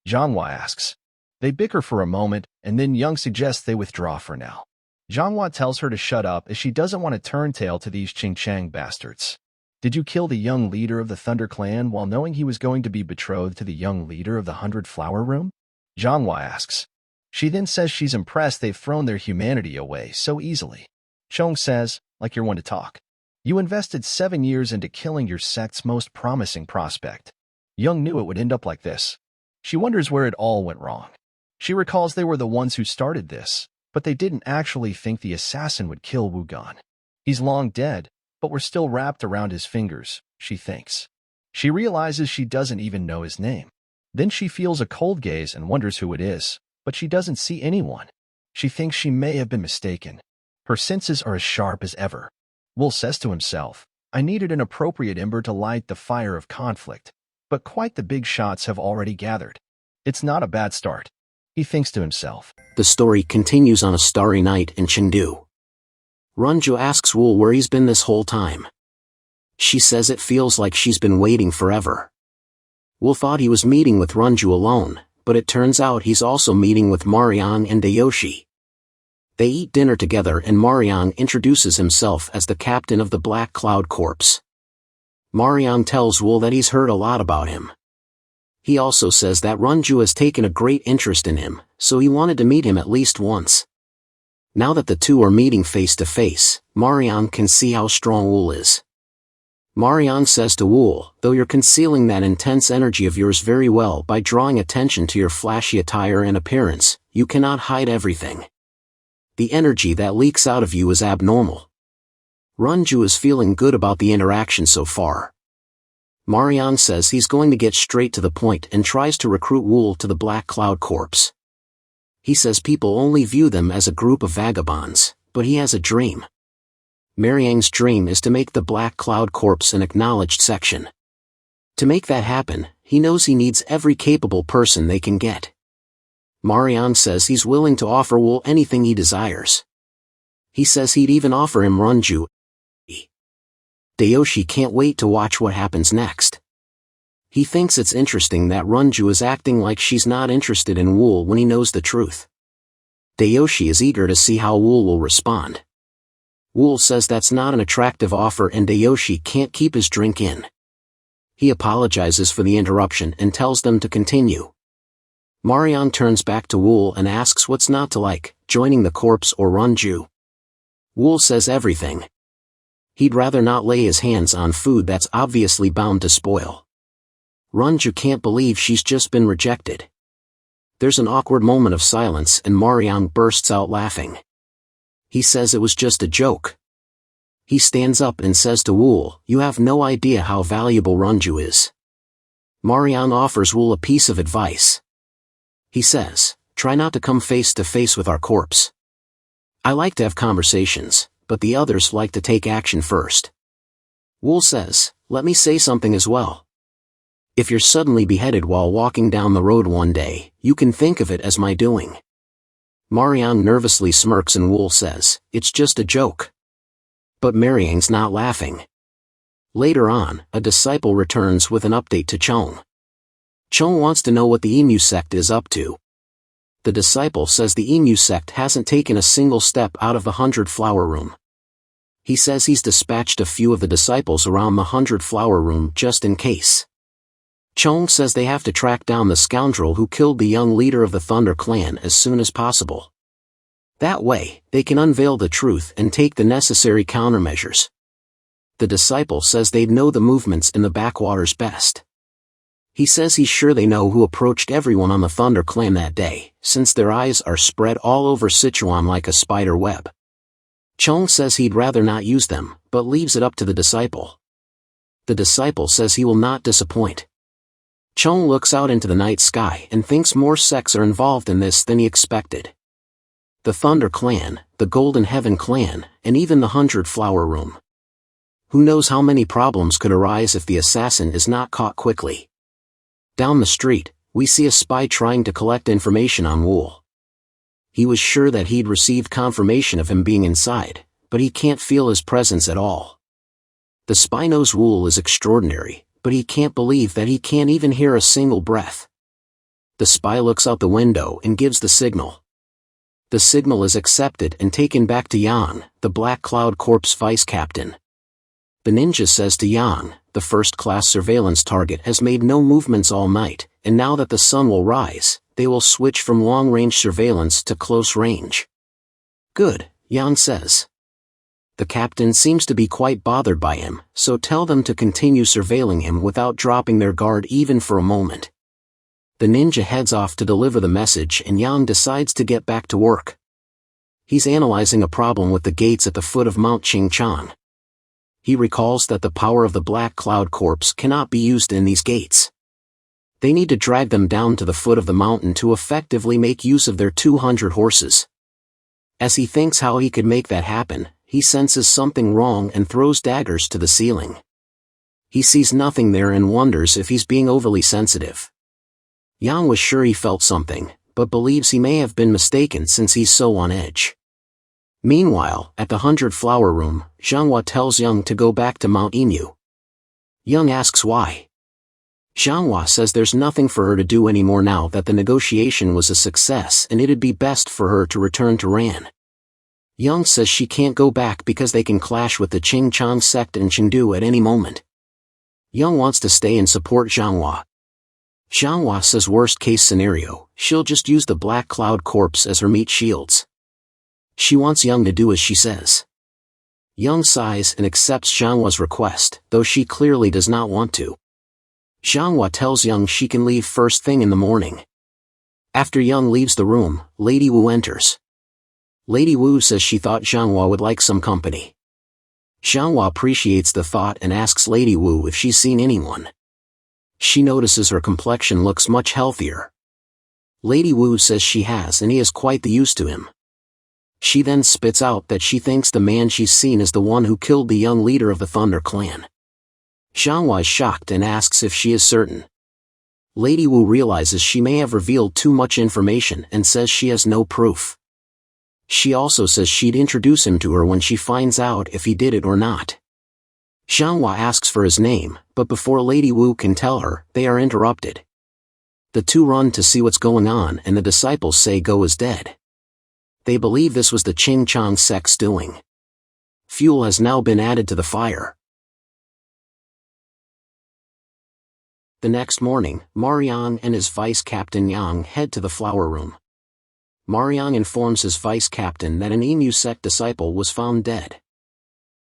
Jianghu asks. They bicker for a moment, and then Young suggests they withdraw for now. Jianghu tells her to shut up as she doesn't want to turn tail to these Chang bastards. Did you kill the young leader of the Thunder Clan while knowing he was going to be betrothed to the young leader of the 100-Flower Room? Jianghu asks. She then says she's impressed they've thrown their humanity away so easily. Chong says, like you're one to talk. You invested 7 years into killing your sect's most promising prospect. Young knew it would end up like this. She wonders where it all went wrong. She recalls they were the ones who started this, but they didn't actually think the assassin would kill Wugan. He's long dead, but we're still wrapped around his fingers, she thinks. She realizes she doesn't even know his name. Then she feels a cold gaze and wonders who it is, but she doesn't see anyone. She thinks she may have been mistaken. Her senses are as sharp as ever. Will says to himself, I needed an appropriate ember to light the fire of conflict, but quite the big shots have already gathered. It's not a bad start. He thinks to himself. The story continues on a starry night in Chengdu. Runju asks Wool where he's been this whole time. She says it feels like she's been waiting forever. Wool thought he was meeting with Runju alone, but it turns out he's also meeting with Mariang and Dayoshi. They eat dinner together and Mariang introduces himself as the captain of the Black Cloud Corps. Mariang tells Wool that he's heard a lot about him. He also says that Runju has taken a great interest in him, so he wanted to meet him at least once. Now that the two are meeting face to face, Mariang can see how strong Wool is. Mariang says to Wool, though you're concealing that intense energy of yours very well by drawing attention to your flashy attire and appearance, you cannot hide everything. The energy that leaks out of you is abnormal. Runju is feeling good about the interaction so far. Mariang says he's going to get straight to the point and tries to recruit Wool to the Black Cloud Corps. He says people only view them as a group of vagabonds, but he has a dream. Mariang's dream is to make the Black Cloud Corps an acknowledged section. To make that happen, he knows he needs every capable person they can get. Mariang says he's willing to offer Wool anything he desires. He says he'd even offer him Runju. Dayoshi can't wait to watch what happens next. He thinks it's interesting that Runju is acting like she's not interested in Wool when he knows the truth. Dayoshi is eager to see how Wool will respond. Wool says that's not an attractive offer and Dayoshi can't keep his drink in. He apologizes for the interruption and tells them to continue. Mariang turns back to Wool and asks what's not to like, joining the corpse or Runju. Wool says everything. He'd rather not lay his hands on food that's obviously bound to spoil. Runju can't believe she's just been rejected. There's an awkward moment of silence and Mariang bursts out laughing. He says it was just a joke. He stands up and says to Wool, you have no idea how valuable Runju is. Mariang offers Wool a piece of advice. He says, try not to come face to face with our corpse. I like to have conversations, but the others like to take action first. Wool says, let me say something as well. If you're suddenly beheaded while walking down the road one day, you can think of it as my doing. Mariang nervously smirks and Wool says, it's just a joke. But Mariang's not laughing. Later on, a disciple returns with an update to Chong. Chong wants to know what the Emu Sect is up to. The disciple says the Emu Sect hasn't taken a single step out of the 100-Flower Room. He says he's dispatched a few of the disciples around the 100-Flower Room just in case. Chong says they have to track down the scoundrel who killed the young leader of the Thunder Clan as soon as possible. That way, they can unveil the truth and take the necessary countermeasures. The disciple says they'd know the movements in the backwaters best. He says he's sure they know who approached everyone on the Thunder Clan that day, since their eyes are spread all over Sichuan like a spider web. Chong says he'd rather not use them, but leaves it up to the disciple. The disciple says he will not disappoint. Chong looks out into the night sky and thinks more sects are involved in this than he expected. The Thunder Clan, the Golden Heaven Clan, and even the 100-Flower Room. Who knows how many problems could arise if the assassin is not caught quickly. Down the street, we see a spy trying to collect information on Wool. He was sure that he'd received confirmation of him being inside, but he can't feel his presence at all. The spy knows Wool is extraordinary, but he can't believe that he can't even hear a single breath. The spy looks out the window and gives the signal. The signal is accepted and taken back to Yang, the Black Cloud Corps vice captain. The ninja says to Yang, the first-class surveillance target has made no movements all night, and now that the sun will rise, they will switch from long-range surveillance to close range. Good, Yang says. The captain seems to be quite bothered by him, so tell them to continue surveilling him without dropping their guard even for a moment. The ninja heads off to deliver the message and Yang decides to get back to work. He's analyzing a problem with the gates at the foot of Mount Qingchang. He recalls that the power of the Black Cloud Corps cannot be used in these gates. They need to drag them down to the foot of the mountain to effectively make use of their 200 horses. As he thinks how he could make that happen, he senses something wrong and throws daggers to the ceiling. He sees nothing there and wonders if he's being overly sensitive. Yang was sure he felt something, but believes he may have been mistaken since he's so on edge. Meanwhile, at the 100 Flower Room, Zhanghua tells Yang to go back to Mount Inu. Yang asks why. Zhanghua says there's nothing for her to do anymore now that the negotiation was a success and it'd be best for her to return to Ran. Yang says she can't go back because they can clash with the Qingchang Sect in Chengdu at any moment. Yang wants to stay and support Zhanghua. Zhanghua says worst case scenario, she'll just use the Black Cloud Corps as her meat shields. She wants Yang to do as she says. Yang sighs and accepts Zhanghua's request, though she clearly does not want to. Zhanghua tells Yang she can leave first thing in the morning. After Yang leaves the room, Lady Wu enters. Lady Wu says she thought Zhanghua would like some company. Zhanghua appreciates the thought and asks Lady Wu if she's seen anyone. She notices her complexion looks much healthier. Lady Wu says she has and he is quite the use to him. She then spits out that she thinks the man she's seen is the one who killed the young leader of the Thunder Clan. Zhanghua is shocked and asks if she is certain. Lady Wu realizes she may have revealed too much information and says she has no proof. She also says she'd introduce him to her when she finds out if he did it or not. Zhanghua asks for his name, but before Lady Wu can tell her, they are interrupted. The two run to see what's going on and the disciples say Go is dead. They believe this was the Qingchang Sect's doing. Fuel has now been added to the fire. The next morning, Mariang and his vice captain Yang head to the flower room. Mariang informs his vice captain that an Emu sect disciple was found dead.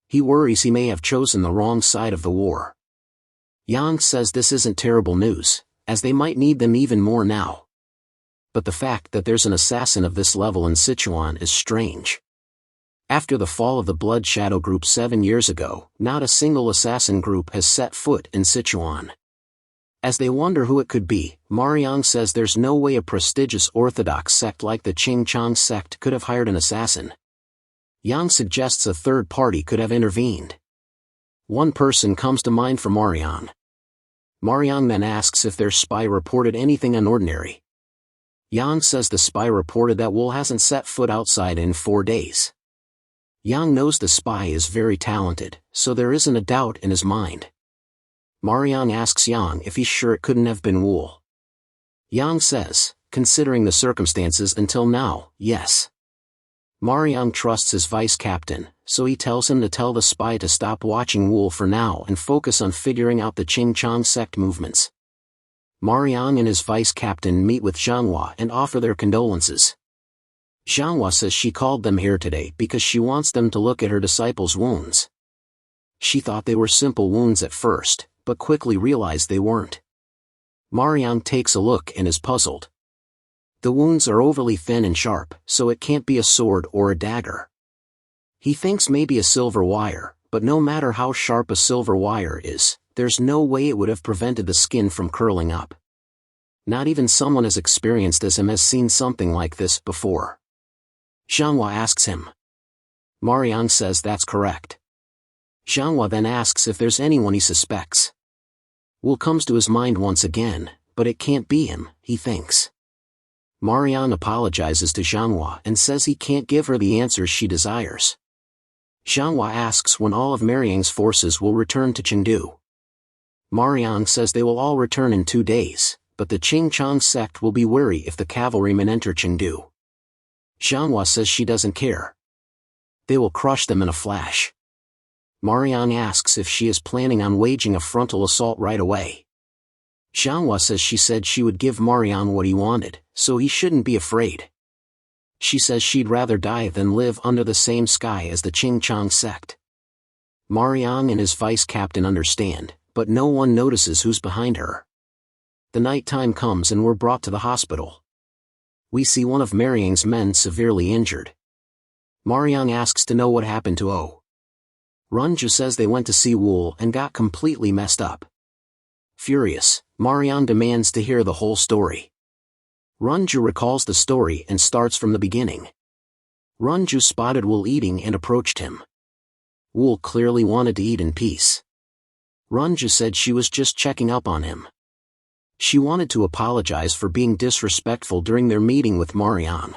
He worries he may have chosen the wrong side of the war. Yang says this isn't terrible news, as they might need them even more now. But the fact that there's an assassin of this level in Sichuan is strange. After the fall of the Blood Shadow Group 7 years ago, not a single assassin group has set foot in Sichuan. As they wonder who it could be, Mariang says there's no way a prestigious orthodox sect like the Qingchang Sect could have hired an assassin. Yang suggests a third party could have intervened. One person comes to mind for Mariang. Mariang then asks if their spy reported anything unordinary. Yang says the spy reported that Wool hasn't set foot outside in 4 days. Yang knows the spy is very talented, so there isn't a doubt in his mind. Mariang asks Yang if he's sure it couldn't have been Wool. Yang says, considering the circumstances until now, yes. Mariang trusts his vice captain, so he tells him to tell the spy to stop watching Wool for now and focus on figuring out the Qingchang sect movements. Mariang and his vice captain meet with Zhanghua and offer their condolences. Zhanghua says she called them here today because she wants them to look at her disciples' wounds. She thought they were simple wounds at first, but quickly realized they weren't. Mariang takes a look and is puzzled. The wounds are overly thin and sharp, so it can't be a sword or a dagger. He thinks maybe a silver wire, but no matter how sharp a silver wire is, there's no way it would have prevented the skin from curling up. Not even someone as experienced as him has seen something like this before. Zhanghua asks him. Mariang says that's correct. Zhanghua then asks if there's anyone he suspects. Wool comes to his mind once again, but it can't be him, he thinks. Mariang apologizes to Zhanghua and says he can't give her the answers she desires. Zhanghua asks when all of Mariang's forces will return to Chengdu. Mariang says they will all return in 2 days, but the Qingchang sect will be wary if the cavalrymen enter Chengdu. Jianghu says she doesn't care. They will crush them in a flash. Mariang asks if she is planning on waging a frontal assault right away. Jianghu says she said she would give Mariang what he wanted, so he shouldn't be afraid. She says she'd rather die than live under the same sky as the Qingchang sect. Mariang and his vice captain understand, but no one notices who's behind her. The night time comes and we're brought to the hospital. We see one of Mariang's men severely injured. Mariang asks to know what happened to O. Runju says they went to see Wool and got completely messed up. Furious, Mariang demands to hear the whole story. Runju recalls the story and starts from the beginning. Runju spotted Wool eating and approached him. Wool clearly wanted to eat in peace. Runju said she was just checking up on him. She wanted to apologize for being disrespectful during their meeting with Mariang.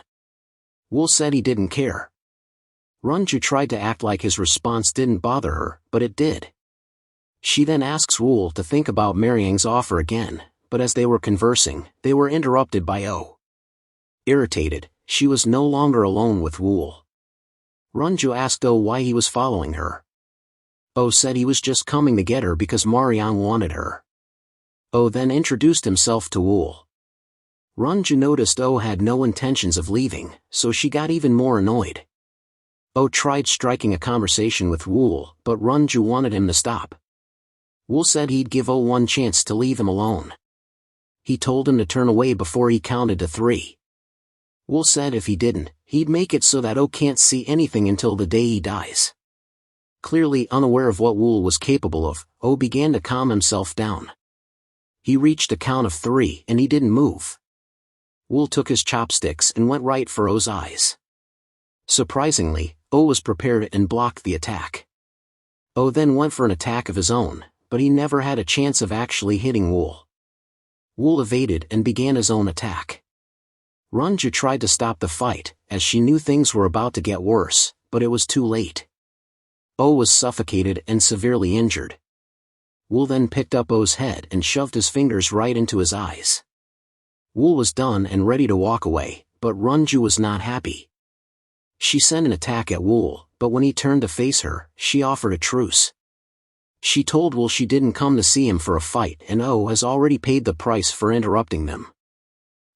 Wool said he didn't care. Runju tried to act like his response didn't bother her, but it did. She then asks Wool to think about Mariang's offer again, but as they were conversing, they were interrupted by O. Irritated, she was no longer alone with Wool. Runju asked O why he was following her. O said he was just coming to get her because Mariang wanted her. O then introduced himself to Wool. Runju noticed O had no intentions of leaving, so she got even more annoyed. O tried striking a conversation with Wool, but Runju wanted him to stop. Wool said he'd give O one chance to leave him alone. He told him to turn away before he counted to 3. Wool said if he didn't, he'd make it so that O can't see anything until the day he dies. Clearly unaware of what Wool was capable of, O began to calm himself down. He reached a count of 3 and he didn't move. Wool took his chopsticks and went right for O's eyes. Surprisingly, O was prepared and blocked the attack. O then went for an attack of his own, but he never had a chance of actually hitting Wool. Wool evaded and began his own attack. Runju tried to stop the fight, as she knew things were about to get worse, but it was too late. O was suffocated and severely injured. Wool then picked up O's head and shoved his fingers right into his eyes. Wool was done and ready to walk away, but Runju was not happy. She sent an attack at Wool, but when he turned to face her, she offered a truce. She told Wool she didn't come to see him for a fight and O has already paid the price for interrupting them.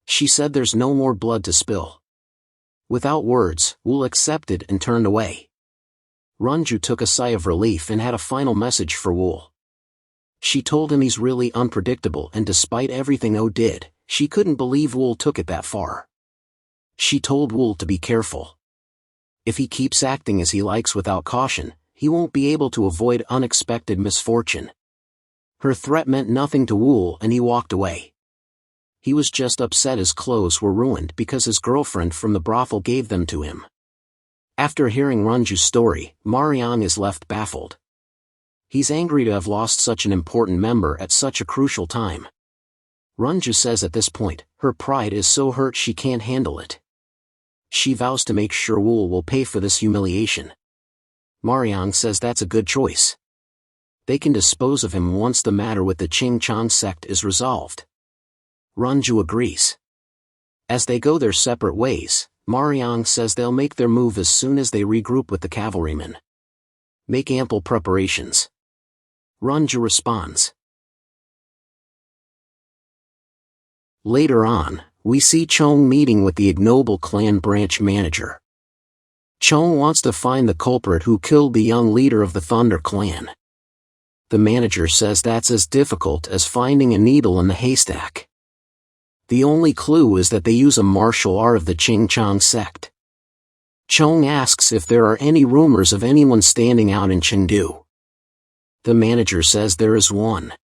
She said there's no more blood to spill. Without words, Wool accepted and turned away. Runju took a sigh of relief and had a final message for Wool. She told him he's really unpredictable and despite everything O did, she couldn't believe Wool took it that far. She told Wool to be careful. If he keeps acting as he likes without caution, he won't be able to avoid unexpected misfortune. Her threat meant nothing to Wool and he walked away. He was just upset his clothes were ruined because his girlfriend from the brothel gave them to him. After hearing Runju's story, Mariang is left baffled. He's angry to have lost such an important member at such a crucial time. Runju says at this point, her pride is so hurt she can't handle it. She vows to make sure Wool will pay for this humiliation. Mariang says that's a good choice. They can dispose of him once the matter with the Qingchang sect is resolved. Runju agrees. As they go their separate ways, Mariang says they'll make their move as soon as they regroup with the cavalrymen. Make ample preparations. Runju responds. Later on, we see Chong meeting with the ignoble clan branch manager. Chong wants to find the culprit who killed the young leader of the Thunder clan. The manager says that's as difficult as finding a needle in the haystack. The only clue is that they use a martial art of the Qingchang sect. Chong asks if there are any rumors of anyone standing out in Chengdu. The manager says there is one.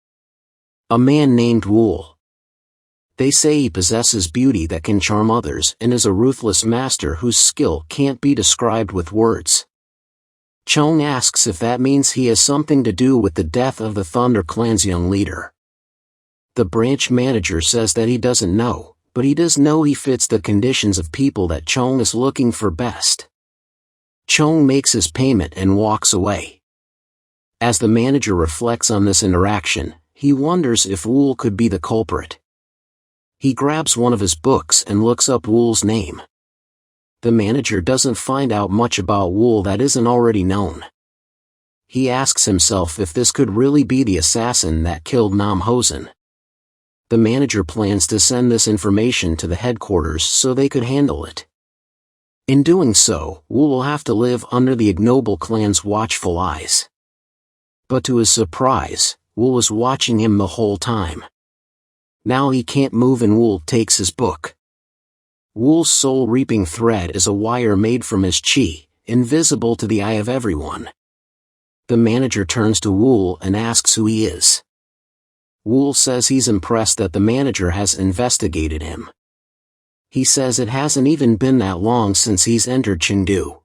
A man named Wool. They say he possesses beauty that can charm others and is a ruthless master whose skill can't be described with words. Chong asks if that means he has something to do with the death of the Thunder clan's young leader. The branch manager says that he doesn't know, but he does know he fits the conditions of people that Chong is looking for best. Chong makes his payment and walks away. As the manager reflects on this interaction, he wonders if Wool could be the culprit. He grabs one of his books and looks up Wool's name. The manager doesn't find out much about Wool that isn't already known. He asks himself if this could really be the assassin that killed Nam Hosen. The manager plans to send this information to the headquarters so they could handle it. In doing so, Wool will have to live under the ignoble clan's watchful eyes. But to his surprise, Wool is watching him the whole time. Now he can't move and Wool takes his book. Wool's soul-reaping thread is a wire made from his chi, invisible to the eye of everyone. The manager turns to Wool and asks who he is. Wool says he's impressed that the manager has investigated him. He says it hasn't even been that long since he's entered Chengdu.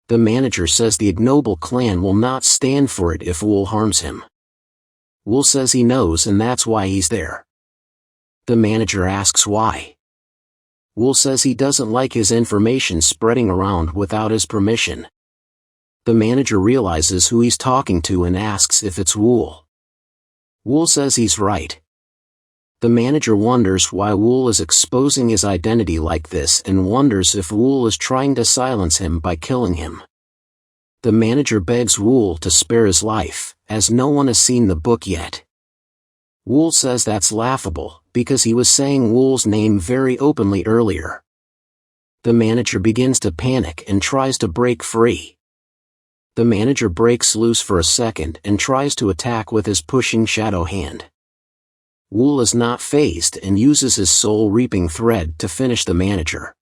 The manager says the ignoble clan will not stand for it if Wool harms him. Wool says he knows and that's why he's there. The manager asks why. Wool says he doesn't like his information spreading around without his permission. The manager realizes who he's talking to and asks if it's Wool. Wool says he's right. The manager wonders why Wool is exposing his identity like this and wonders if Wool is trying to silence him by killing him. The manager begs Wool to spare his life, as no one has seen the book yet. Wool says that's laughable, because he was saying Wool's name very openly earlier. The manager begins to panic and tries to break free. The manager breaks loose for a second and tries to attack with his pushing shadow hand. Wool is not fazed and uses his soul-reaping thread to finish the manager.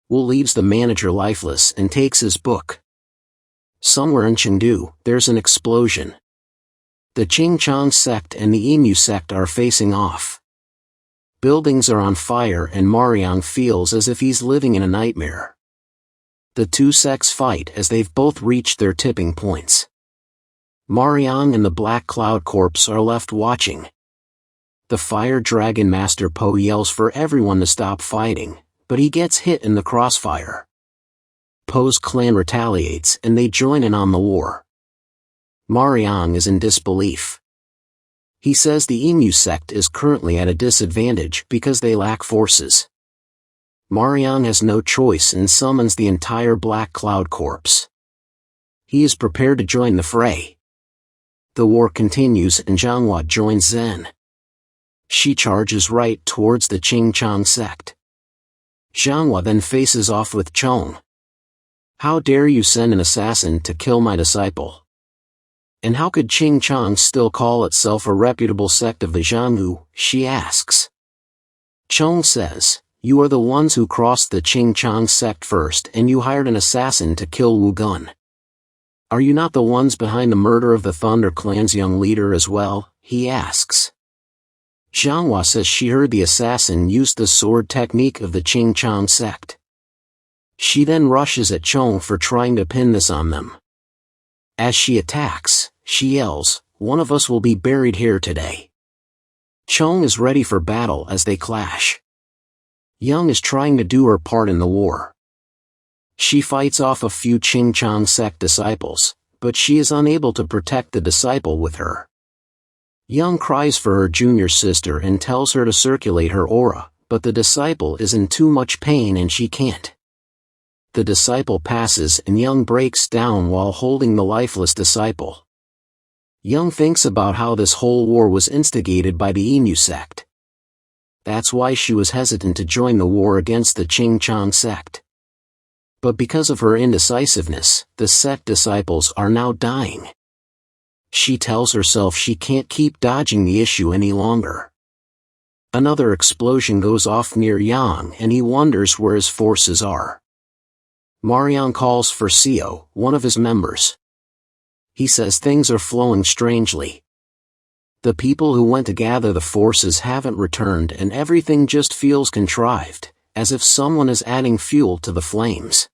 Wool leaves the manager lifeless and takes his book. Somewhere in Chengdu, there's an explosion. The Qingchang Sect and the Emu Sect are facing off. Buildings are on fire and Mariang feels as if he's living in a nightmare. The two sects fight as they've both reached their tipping points. Mariang and the Black Cloud Corps are left watching. The Fire Dragon Master Po yells for everyone to stop fighting, but he gets hit in the crossfire. Po's clan retaliates and they join in on the war. Mariang is in disbelief. He says the Emu Sect is currently at a disadvantage because they lack forces. Mariang has no choice and summons the entire Black Cloud Corps. He is prepared to join the fray. The war continues and Jianghu joins Zen. She charges right towards the Qingchang Sect. Jianghu then faces off with Chong. How dare you send an assassin to kill my disciple? And how could Qingchang still call itself a reputable sect of the Jianghu, she asks. Chong says, you are the ones who crossed the Qingchang sect first and you hired an assassin to kill Wu Gun. Are you not the ones behind the murder of the Thunder Clan's young leader as well, he asks. Jianghu says she heard the assassin used the sword technique of the Qingchang sect. She then rushes at Chong for trying to pin this on them. As she attacks, she yells, one of us will be buried here today. Chong is ready for battle as they clash. Young is trying to do her part in the war. She fights off a few Qingchang sect disciples, but she is unable to protect the disciple with her. Young cries for her junior sister and tells her to circulate her aura, but the disciple is in too much pain and she can't. The disciple passes and Young breaks down while holding the lifeless disciple. Young thinks about how this whole war was instigated by the Emu sect. That's why she was hesitant to join the war against the Qingchang sect. But because of her indecisiveness, the sect disciples are now dying. She tells herself she can't keep dodging the issue any longer. Another explosion goes off near Yang and he wonders where his forces are. Mariang calls for Seo, one of his members. He says things are flowing strangely. The people who went to gather the forces haven't returned and everything just feels contrived, as if someone is adding fuel to the flames.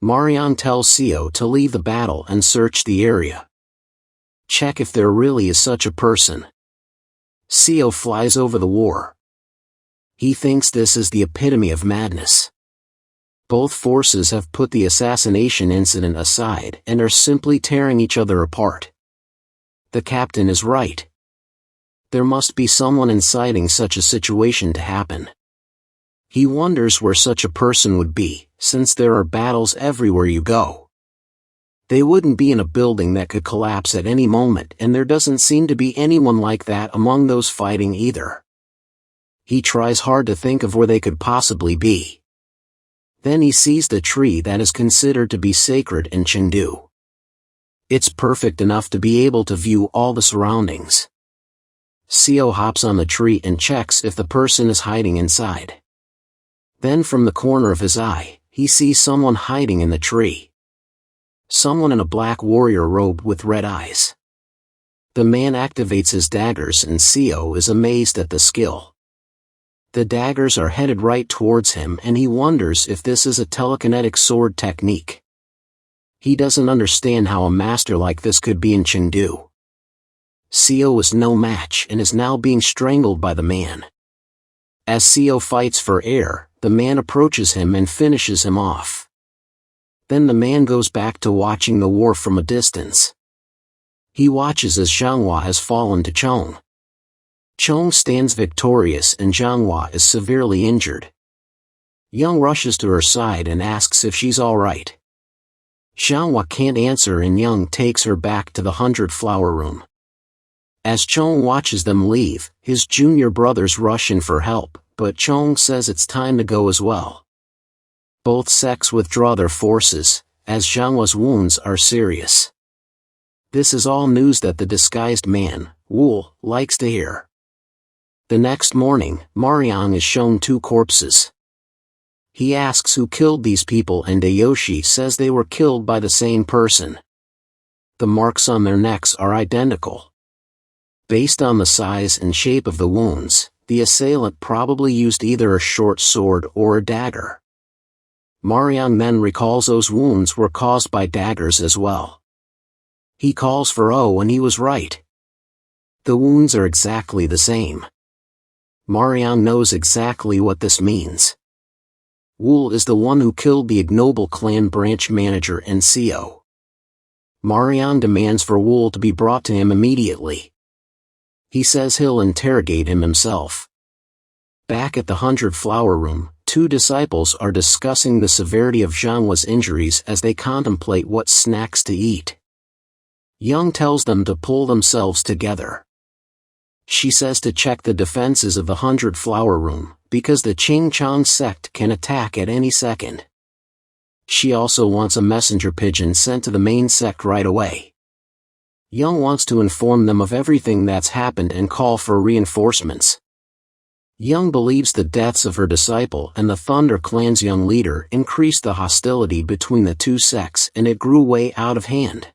Mariang tells Seo to leave the battle and search the area. Check if there really is such a person. Seo flies over the war. He thinks this is the epitome of madness. Both forces have put the assassination incident aside and are simply tearing each other apart. The captain is right. There must be someone inciting such a situation to happen. He wonders where such a person would be, since there are battles everywhere you go. They wouldn't be in a building that could collapse at any moment, and there doesn't seem to be anyone like that among those fighting either. He tries hard to think of where they could possibly be. Then he sees the tree that is considered to be sacred in Chengdu. It's perfect enough to be able to view all the surroundings. Seo hops on the tree and checks if the person is hiding inside. Then from the corner of his eye, he sees someone hiding in the tree. Someone in a black warrior robe with red eyes. The man activates his daggers and Seo is amazed at the skill. The daggers are headed right towards him and he wonders if this is a telekinetic sword technique. He doesn't understand how a master like this could be in Chengdu. Seo is no match and is now being strangled by the man. As Seo fights for air, the man approaches him and finishes him off. Then the man goes back to watching the war from a distance. He watches as Jianghu has fallen to Chong. Chong stands victorious and Jianghu is severely injured. Young rushes to her side and asks if she's alright. Jianghu can't answer and Young takes her back to the 100-flower room. As Chong watches them leave, his junior brothers rush in for help, but Chong says it's time to go as well. Both sects withdraw their forces, as Jianghu's wounds are serious. This is all news that the disguised man, Wu, likes to hear. The next morning, Mariang is shown 2 corpses. He asks who killed these people and Ayoshi says they were killed by the same person. The marks on their necks are identical. Based on the size and shape of the wounds, the assailant probably used either a short sword or a dagger. Mariang then recalls those wounds were caused by daggers as well. He calls for O and he was right. The wounds are exactly the same. Mariang knows exactly what this means. Wu is the one who killed the ignoble clan branch manager and Seo. Mariang demands for Wu to be brought to him immediately. He says he'll interrogate him himself. Back at the 100-flower room, 2 disciples are discussing the severity of Jianghu's injuries as they contemplate what snacks to eat. Young tells them to pull themselves together. She says to check the defenses of the 100-flower room, because the Qingchang sect can attack at any second. She also wants a messenger pigeon sent to the main sect right away. Young wants to inform them of everything that's happened and call for reinforcements. Young believes the deaths of her disciple and the Thunder Clan's young leader increased the hostility between the 2 sects and it grew way out of hand.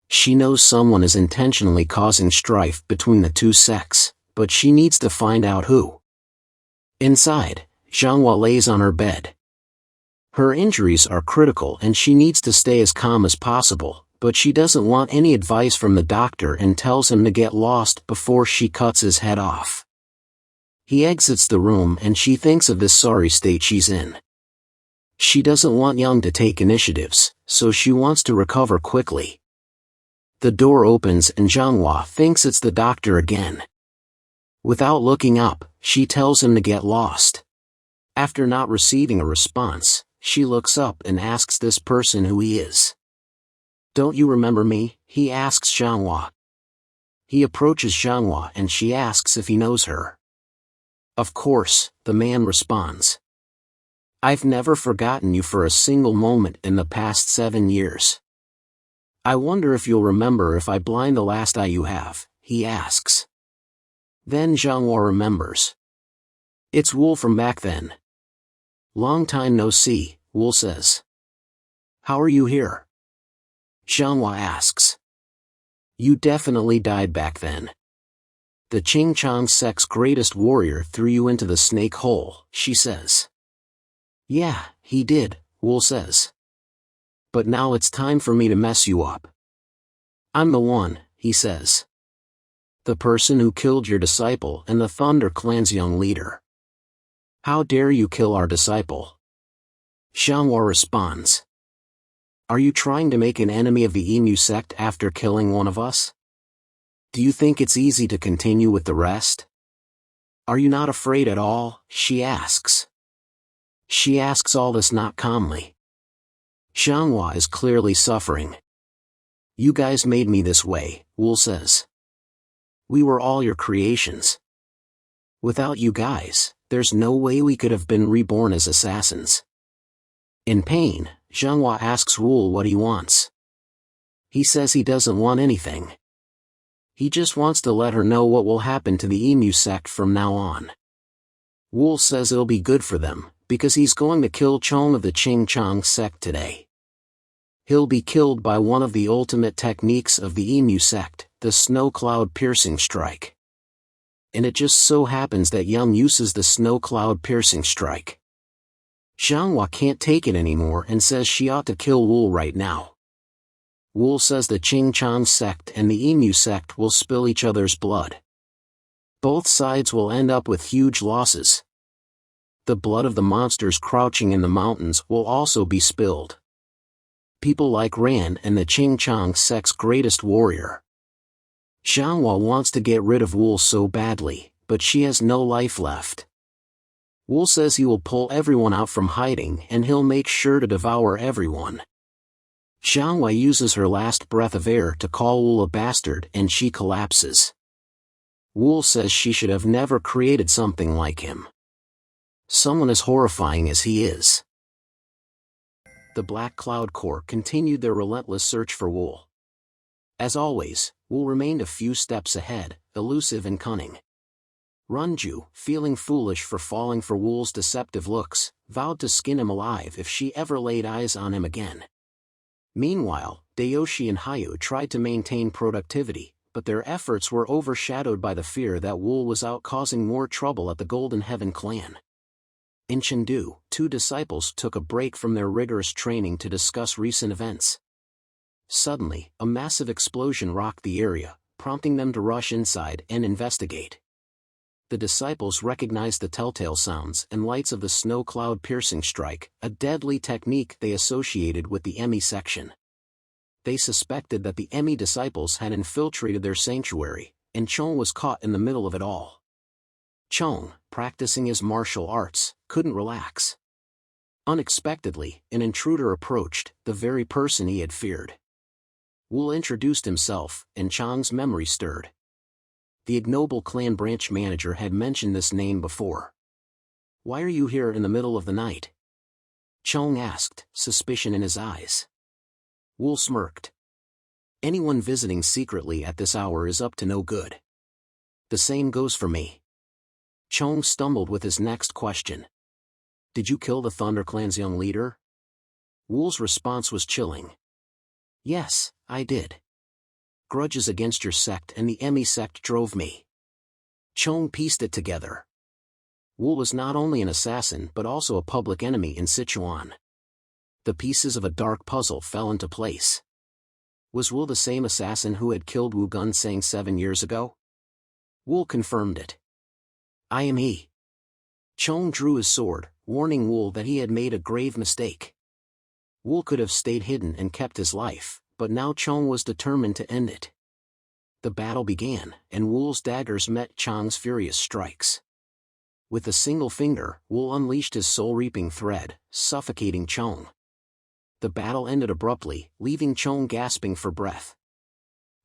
She knows someone is intentionally causing strife between the 2 sects, but she needs to find out who. Inside, Jianghu lays on her bed. Her injuries are critical and she needs to stay as calm as possible, but she doesn't want any advice from the doctor and tells him to get lost before she cuts his head off. He exits the room and she thinks of this sorry state she's in. She doesn't want Young to take initiatives, so she wants to recover quickly. The door opens and Jianghu thinks it's the doctor again. Without looking up, she tells him to get lost. After not receiving a response, she looks up and asks this person who he is. "Don't you remember me?" he asks Jianghu. He approaches Jianghu and she asks if he knows her. "Of course," the man responds. "I've never forgotten you for a single moment in the past 7 years. I wonder if you'll remember if I blind the last eye you have," he asks. Then Jianghu remembers. "It's Wu from back then." "Long time no see," Wu says. "How are you here?" Jianghu asks. "You definitely died back then. The Qingchang sect's greatest warrior threw you into the snake hole," she says. "Yeah, he did," Wu says. "But now it's time for me to mess you up." "I'm the one," he says. "The person who killed your disciple and the Thunder Clan's young leader. How dare you kill our disciple?" Jianghu responds. "Are you trying to make an enemy of the Emu sect after killing one of us? Do you think it's easy to continue with the rest? Are you not afraid at all?" she asks. She asks all this not calmly. Jianghu is clearly suffering. You guys made me this way, Wool says. We were all your creations. Without you guys, there's no way we could have been reborn as assassins. In pain, Jianghu asks Wool what he wants. He says he doesn't want anything. He just wants to let her know what will happen to the Emu Sect from now on. Wool says it'll be good for them, because he's going to kill Chong of the Ching Sect today. He'll be killed by one of the ultimate techniques of the Emu Sect, the Snow Cloud Piercing Strike. And it just so happens that Young uses the Snow Cloud Piercing Strike. Jianghu can't take it anymore and says she ought to kill Wool right now. Wool says the Ching Sect and the Emu Sect will spill each other's blood. Both sides will end up with huge losses. The blood of the monsters crouching in the mountains will also be spilled. People like Ran and the Ching Sect's greatest warrior. Jianghu wants to get rid of Wool so badly, but she has no life left. Wool says he will pull everyone out from hiding and he'll make sure to devour everyone. Jianghu uses her last breath of air to call Wool a bastard and she collapses. Wool says she should have never created something like him. Someone as horrifying as he is. The Black Cloud Corps continued their relentless search for Wool. As always, Wool remained a few steps ahead, elusive and cunning. Runju, feeling foolish for falling for Wool's deceptive looks, vowed to skin him alive if she ever laid eyes on him again. Meanwhile, Dayoshi and Hayu tried to maintain productivity, but their efforts were overshadowed by the fear that Wool was out causing more trouble at the Golden Heaven clan. In Chengdu, two disciples took a break from their rigorous training to discuss recent events. Suddenly, a massive explosion rocked the area, prompting them to rush inside and investigate. The disciples recognized the telltale sounds and lights of the Snow Cloud Piercing Strike, a deadly technique they associated with the Emi section. They suspected that the Emi disciples had infiltrated their sanctuary, and Chong was caught in the middle of it all. Chong, practicing his martial arts, couldn't relax. Unexpectedly, an intruder approached, the very person he had feared. Wool introduced himself, and Chong's memory stirred. The ignoble clan branch manager had mentioned this name before. "Why are you here in the middle of the night?" Chong asked, suspicion in his eyes. Wool smirked. "Anyone visiting secretly at this hour is up to no good. The same goes for me." Chong stumbled with his next question. "Did you kill the ThunderClan's young leader?" Wool's response was chilling. "Yes, I did. Grudges against your sect and the Emi sect drove me." Chong pieced it together. Wool was not only an assassin but also a public enemy in Sichuan. The pieces of a dark puzzle fell into place. Was Wool the same assassin who had killed Wu Gunsang 7 years ago? Wool confirmed it. "I am he." Chong drew his sword, warning Wool that he had made a grave mistake. Wool could have stayed hidden and kept his life, but now Chong was determined to end it. The battle began, and Wool's daggers met Chong's furious strikes. With a single finger, Wool unleashed his soul-reaping thread, suffocating Chong. The battle ended abruptly, leaving Chong gasping for breath.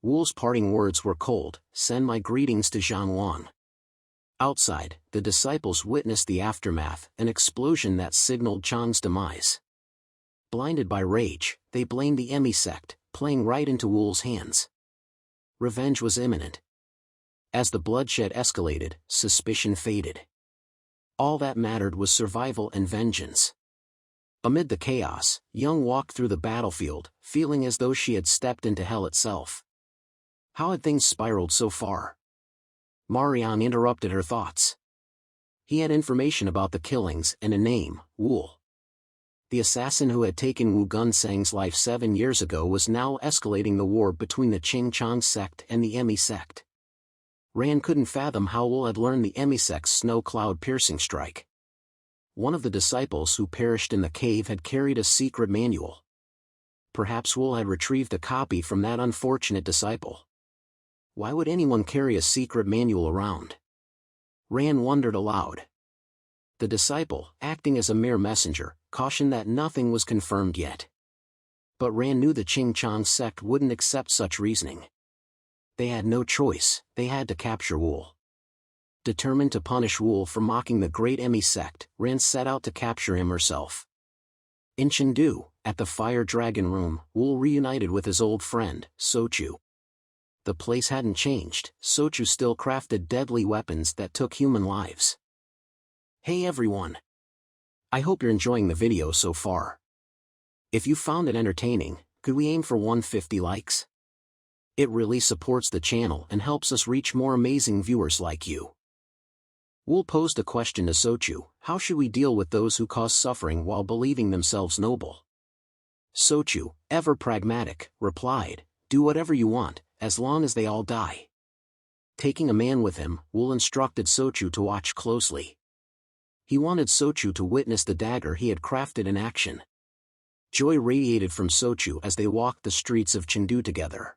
Wool's parting words were cold, "Send my greetings to Zhang Wang." Outside, the disciples witnessed the aftermath, an explosion that signaled Chong's demise. Blinded by rage, they blamed the Emi sect, playing right into Wool's hands. Revenge was imminent. As the bloodshed escalated, suspicion faded. All that mattered was survival and vengeance. Amid the chaos, Young walked through the battlefield, feeling as though she had stepped into hell itself. How had things spiraled so far? Marian interrupted her thoughts. He had information about the killings and a name, Wool. The assassin who had taken Wu Gunsang's life 7 years ago was now escalating the war between the Ching sect and the Emi sect. Ran couldn't fathom how Wool had learned the Emi sect's Snow Cloud Piercing Strike. One of the disciples who perished in the cave had carried a secret manual. Perhaps Wool had retrieved a copy from that unfortunate disciple. Why would anyone carry a secret manual around? Ran wondered aloud. The disciple, acting as a mere messenger, cautioned that nothing was confirmed yet. But Ran knew the Ching-Chong sect wouldn't accept such reasoning. They had no choice, they had to capture Wool. Determined to punish Wool for mocking the great Emi sect, Ran set out to capture him herself. In Chengdu, at the Fire Dragon Room, Wool reunited with his old friend, Sochu. The place hadn't changed, Sochu still crafted deadly weapons that took human lives. Hey everyone! I hope you're enjoying the video so far. If you found it entertaining, could we aim for 150 likes? It really supports the channel and helps us reach more amazing viewers like you. Wool posed a question to Sochu: how should we deal with those who cause suffering while believing themselves noble? Sochu, ever pragmatic, replied, do whatever you want, as long as they all die. Taking a man with him, Wool instructed Sochu to watch closely. He wanted Sochu to witness the dagger he had crafted in action. Joy radiated from Sochu as they walked the streets of Chengdu together.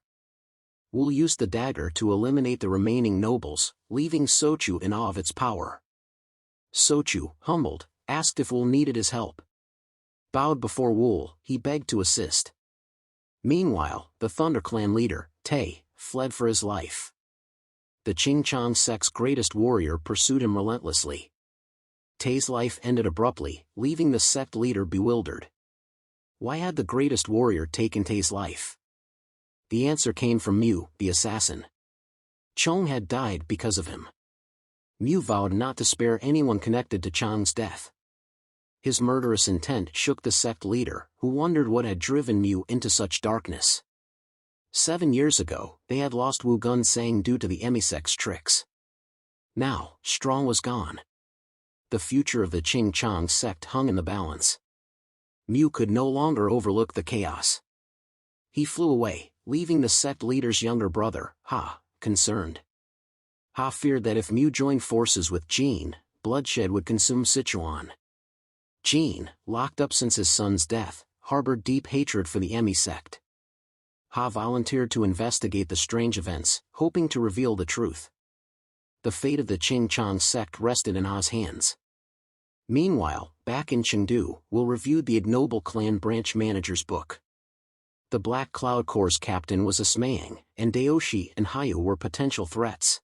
Wool used the dagger to eliminate the remaining nobles, leaving Sochu in awe of its power. Sochu, humbled, asked if Wool needed his help. Bowed before Wool, he begged to assist. Meanwhile, the Thunder Clan leader, Tay, fled for his life. The Ching-Chong sect's greatest warrior pursued him relentlessly. Tay's life ended abruptly, leaving the sect leader bewildered. Why had the greatest warrior taken Tay's life? The answer came from Mu, the assassin. Chong had died because of him. Mu vowed not to spare anyone connected to Chong's death. His murderous intent shook the sect leader, who wondered what had driven Mu into such darkness. 7 years ago, they had lost Wu Gun Sang due to the Emisect's tricks. Now, Strong was gone. The future of the Ching-Chong sect hung in the balance. Mu could no longer overlook the chaos. He flew away, leaving the sect leader's younger brother, Ha, concerned. Ha feared that if Mu joined forces with Jin, bloodshed would consume Sichuan. Jin, locked up since his son's death, harbored deep hatred for the Emi sect. Ha volunteered to investigate the strange events, hoping to reveal the truth. The fate of the Ching-Chong sect rested in Ha's hands. Meanwhile, back in Chengdu, Will reviewed the ignoble clan branch manager's book. The Black Cloud Corps' captain was a Smayang, and Daoshi and Hayu were potential threats.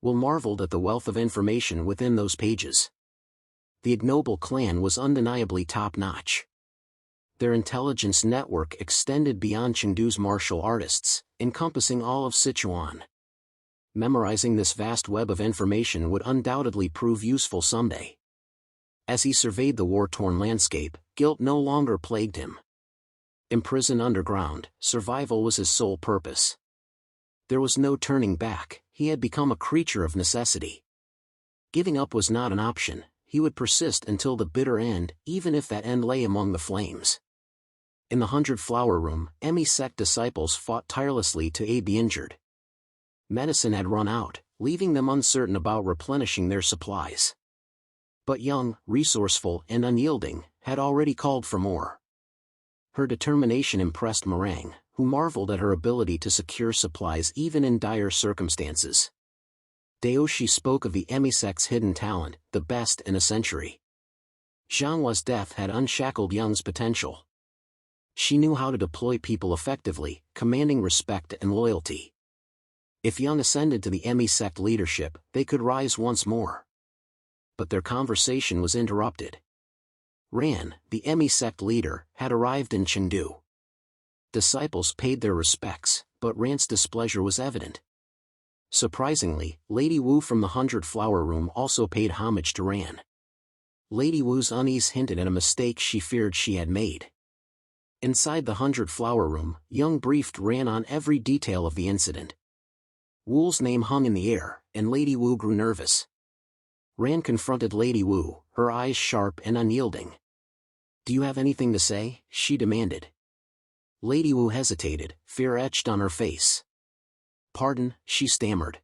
Will marveled at the wealth of information within those pages. The ignoble clan was undeniably top-notch. Their intelligence network extended beyond Chengdu's martial artists, encompassing all of Sichuan. Memorizing this vast web of information would undoubtedly prove useful someday. As he surveyed the war-torn landscape, guilt no longer plagued him. Imprisoned underground, survival was his sole purpose. There was no turning back, he had become a creature of necessity. Giving up was not an option, he would persist until the bitter end, even if that end lay among the flames. In the 100-Flower Room, Emi sect disciples fought tirelessly to aid the injured. Medicine had run out, leaving them uncertain about replenishing their supplies. But Young, resourceful and unyielding, had already called for more. Her determination impressed Meringue, who marveled at her ability to secure supplies even in dire circumstances. Daoshi spoke of the Emi sect's hidden talent, the best in a century. Zhanhua's death had unshackled Young's potential. She knew how to deploy people effectively, commanding respect and loyalty. If Young ascended to the Emi sect leadership, they could rise once more. But their conversation was interrupted. Ran, the Emi sect leader, had arrived in Chengdu. Disciples paid their respects, but Ran's displeasure was evident. Surprisingly, Lady Wu from the 100-Flower Room also paid homage to Ran. Lady Wu's unease hinted at a mistake she feared she had made. Inside the 100-Flower Room, Young briefed Ran on every detail of the incident. Wu's name hung in the air, and Lady Wu grew nervous. Ran confronted Lady Wu, her eyes sharp and unyielding. "Do you have anything to say?" she demanded. Lady Wu hesitated, fear etched on her face. "Pardon," she stammered.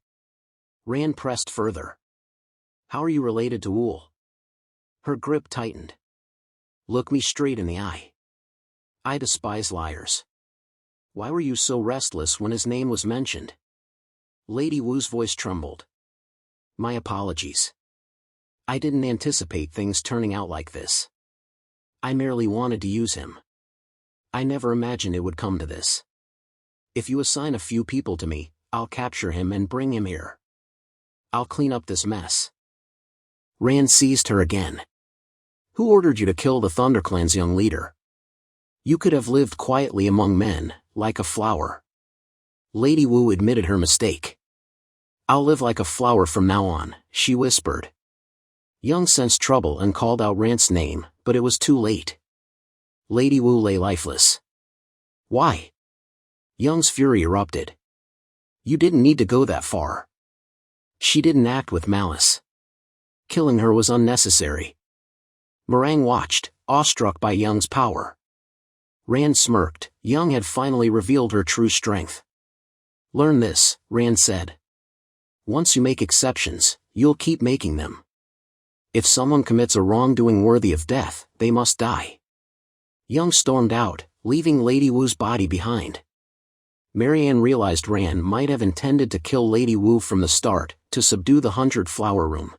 Ran pressed further. "How are you related to Wu?" Her grip tightened. "Look me straight in the eye. I despise liars. Why were you so restless when his name was mentioned?" Lady Wu's voice trembled. "My apologies. I didn't anticipate things turning out like this. I merely wanted to use him. I never imagined it would come to this. If you assign a few people to me, I'll capture him and bring him here. I'll clean up this mess. Rand seized her again. Who ordered you to kill the ThunderClan's young leader? You could have lived quietly among men, like a flower. Lady Wu admitted her mistake. I'll live like a flower from now on, she whispered. Young sensed trouble and called out Rand's name, but it was too late. Lady Wu lay lifeless. Why? Young's fury erupted. You didn't need to go that far. She didn't act with malice. Killing her was unnecessary. Meringue watched, awestruck by Young's power. Rand smirked. Young had finally revealed her true strength. Learn this, Rand said. Once you make exceptions, you'll keep making them. If someone commits a wrongdoing worthy of death, they must die. Young stormed out, leaving Lady Wu's body behind. Marianne realized Rand might have intended to kill Lady Wu from the start, to subdue the 100-flower room.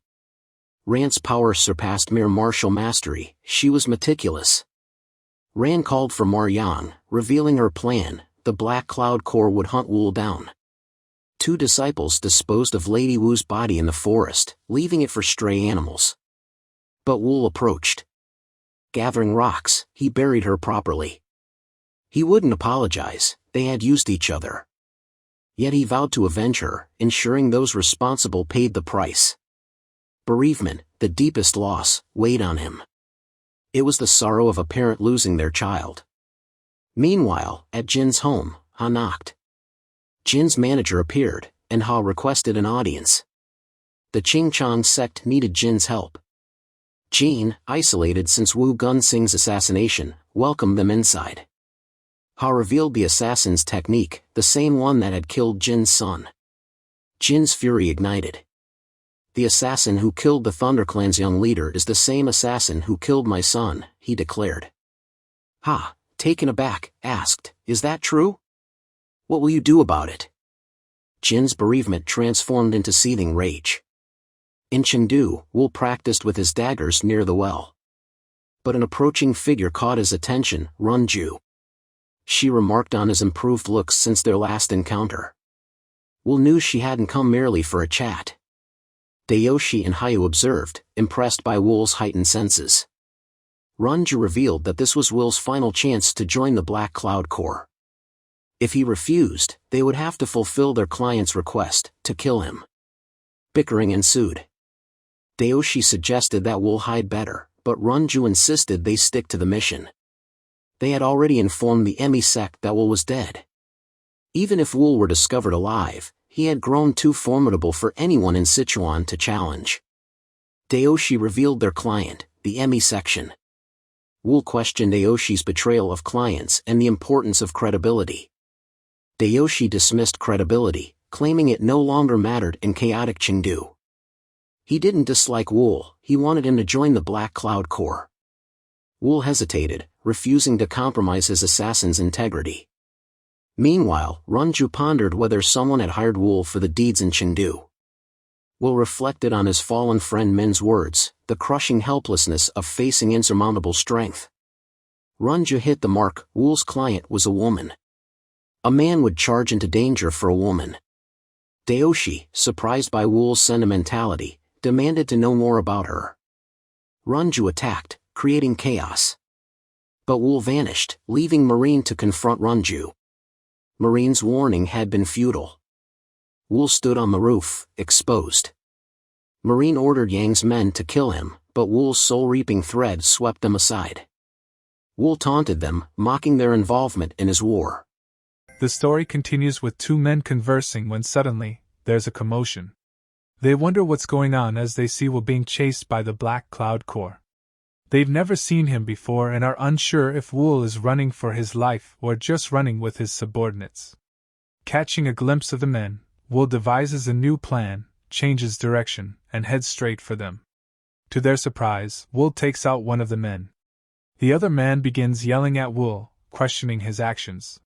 Rand's power surpassed mere martial mastery. She was meticulous. Rand called for Marianne, revealing her plan. The Black Cloud Corps would hunt Wu down. 2 disciples disposed of Lady Wu's body in the forest, leaving it for stray animals. But Wu approached. Gathering rocks, he buried her properly. He wouldn't apologize, they had used each other. Yet he vowed to avenge her, ensuring those responsible paid the price. Bereavement, the deepest loss, weighed on him. It was the sorrow of a parent losing their child. Meanwhile, at Jin's home, Ha knocked. Jin's manager appeared, and Ha requested an audience. The Qingchang sect needed Jin's help. Jin, isolated since Wu Gunsing's assassination, welcomed them inside. Ha revealed the assassin's technique, the same one that had killed Jin's son. Jin's fury ignited. The assassin who killed the ThunderClan's young leader is the same assassin who killed my son, he declared. Ha, taken aback, asked, is that true? What will you do about it? Jin's bereavement transformed into seething rage. In Chengdu, Wu practiced with his daggers near the well. But an approaching figure caught his attention, Runju. She remarked on his improved looks since their last encounter. Wu knew she hadn't come merely for a chat. Dayoshi and Hayu observed, impressed by Wu's heightened senses. Runju revealed that this was Wu's final chance to join the Black Cloud Corps. If he refused, they would have to fulfill their client's request, to kill him. Bickering ensued. Dayoshi suggested that Wu hide better, but Runju insisted they stick to the mission. They had already informed the Emi sect that Wu was dead. Even if Wu were discovered alive, he had grown too formidable for anyone in Sichuan to challenge. Dayoshi revealed their client, the Emi section. Wu questioned Dayoshi's betrayal of clients and the importance of credibility. Dayoshi dismissed credibility, claiming it no longer mattered in chaotic Chengdu. He didn't dislike Wu, he wanted him to join the Black Cloud Corps. Wu hesitated, refusing to compromise his assassin's integrity. Meanwhile, Runju pondered whether someone had hired Wu for the deeds in Chengdu. Wu reflected on his fallen friend Min's words, the crushing helplessness of facing insurmountable strength. Runju hit the mark. Wu's client was a woman. A man would charge into danger for a woman. Dayoshi, surprised by Wu's sentimentality, demanded to know more about her. Runju attacked, creating chaos. But Wu vanished, leaving Marine to confront Runju. Marine's warning had been futile. Wu stood on the roof, exposed. Marine ordered Yang's men to kill him, but Wu's soul-reaping thread swept them aside. Wu taunted them, mocking their involvement in his war. The story continues with 2 men conversing when suddenly, there's a commotion. They wonder what's going on as they see Wu being chased by the Black Cloud Corps. They've never seen him before and are unsure if Wu is running for his life or just running with his subordinates. Catching a glimpse of the men, Wu devises a new plan, changes direction, and heads straight for them. To their surprise, Wu takes out one of the men. The other man begins yelling at Wu, questioning his actions.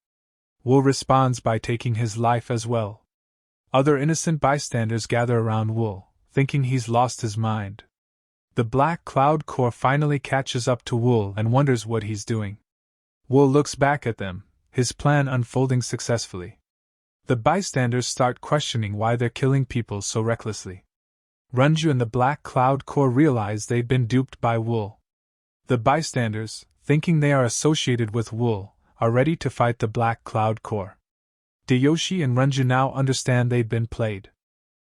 Wu responds by taking his life as well. Other innocent bystanders gather around Wu, thinking he's lost his mind. The Black Cloud Corps finally catches up to Wool and wonders what he's doing. Wool looks back at them, his plan unfolding successfully. The bystanders start questioning why they're killing people so recklessly. Runju and the Black Cloud Corps realize they've been duped by Wool. The bystanders, thinking they are associated with Wool, are ready to fight the Black Cloud Corps. Dayoshi and Runju now understand they've been played.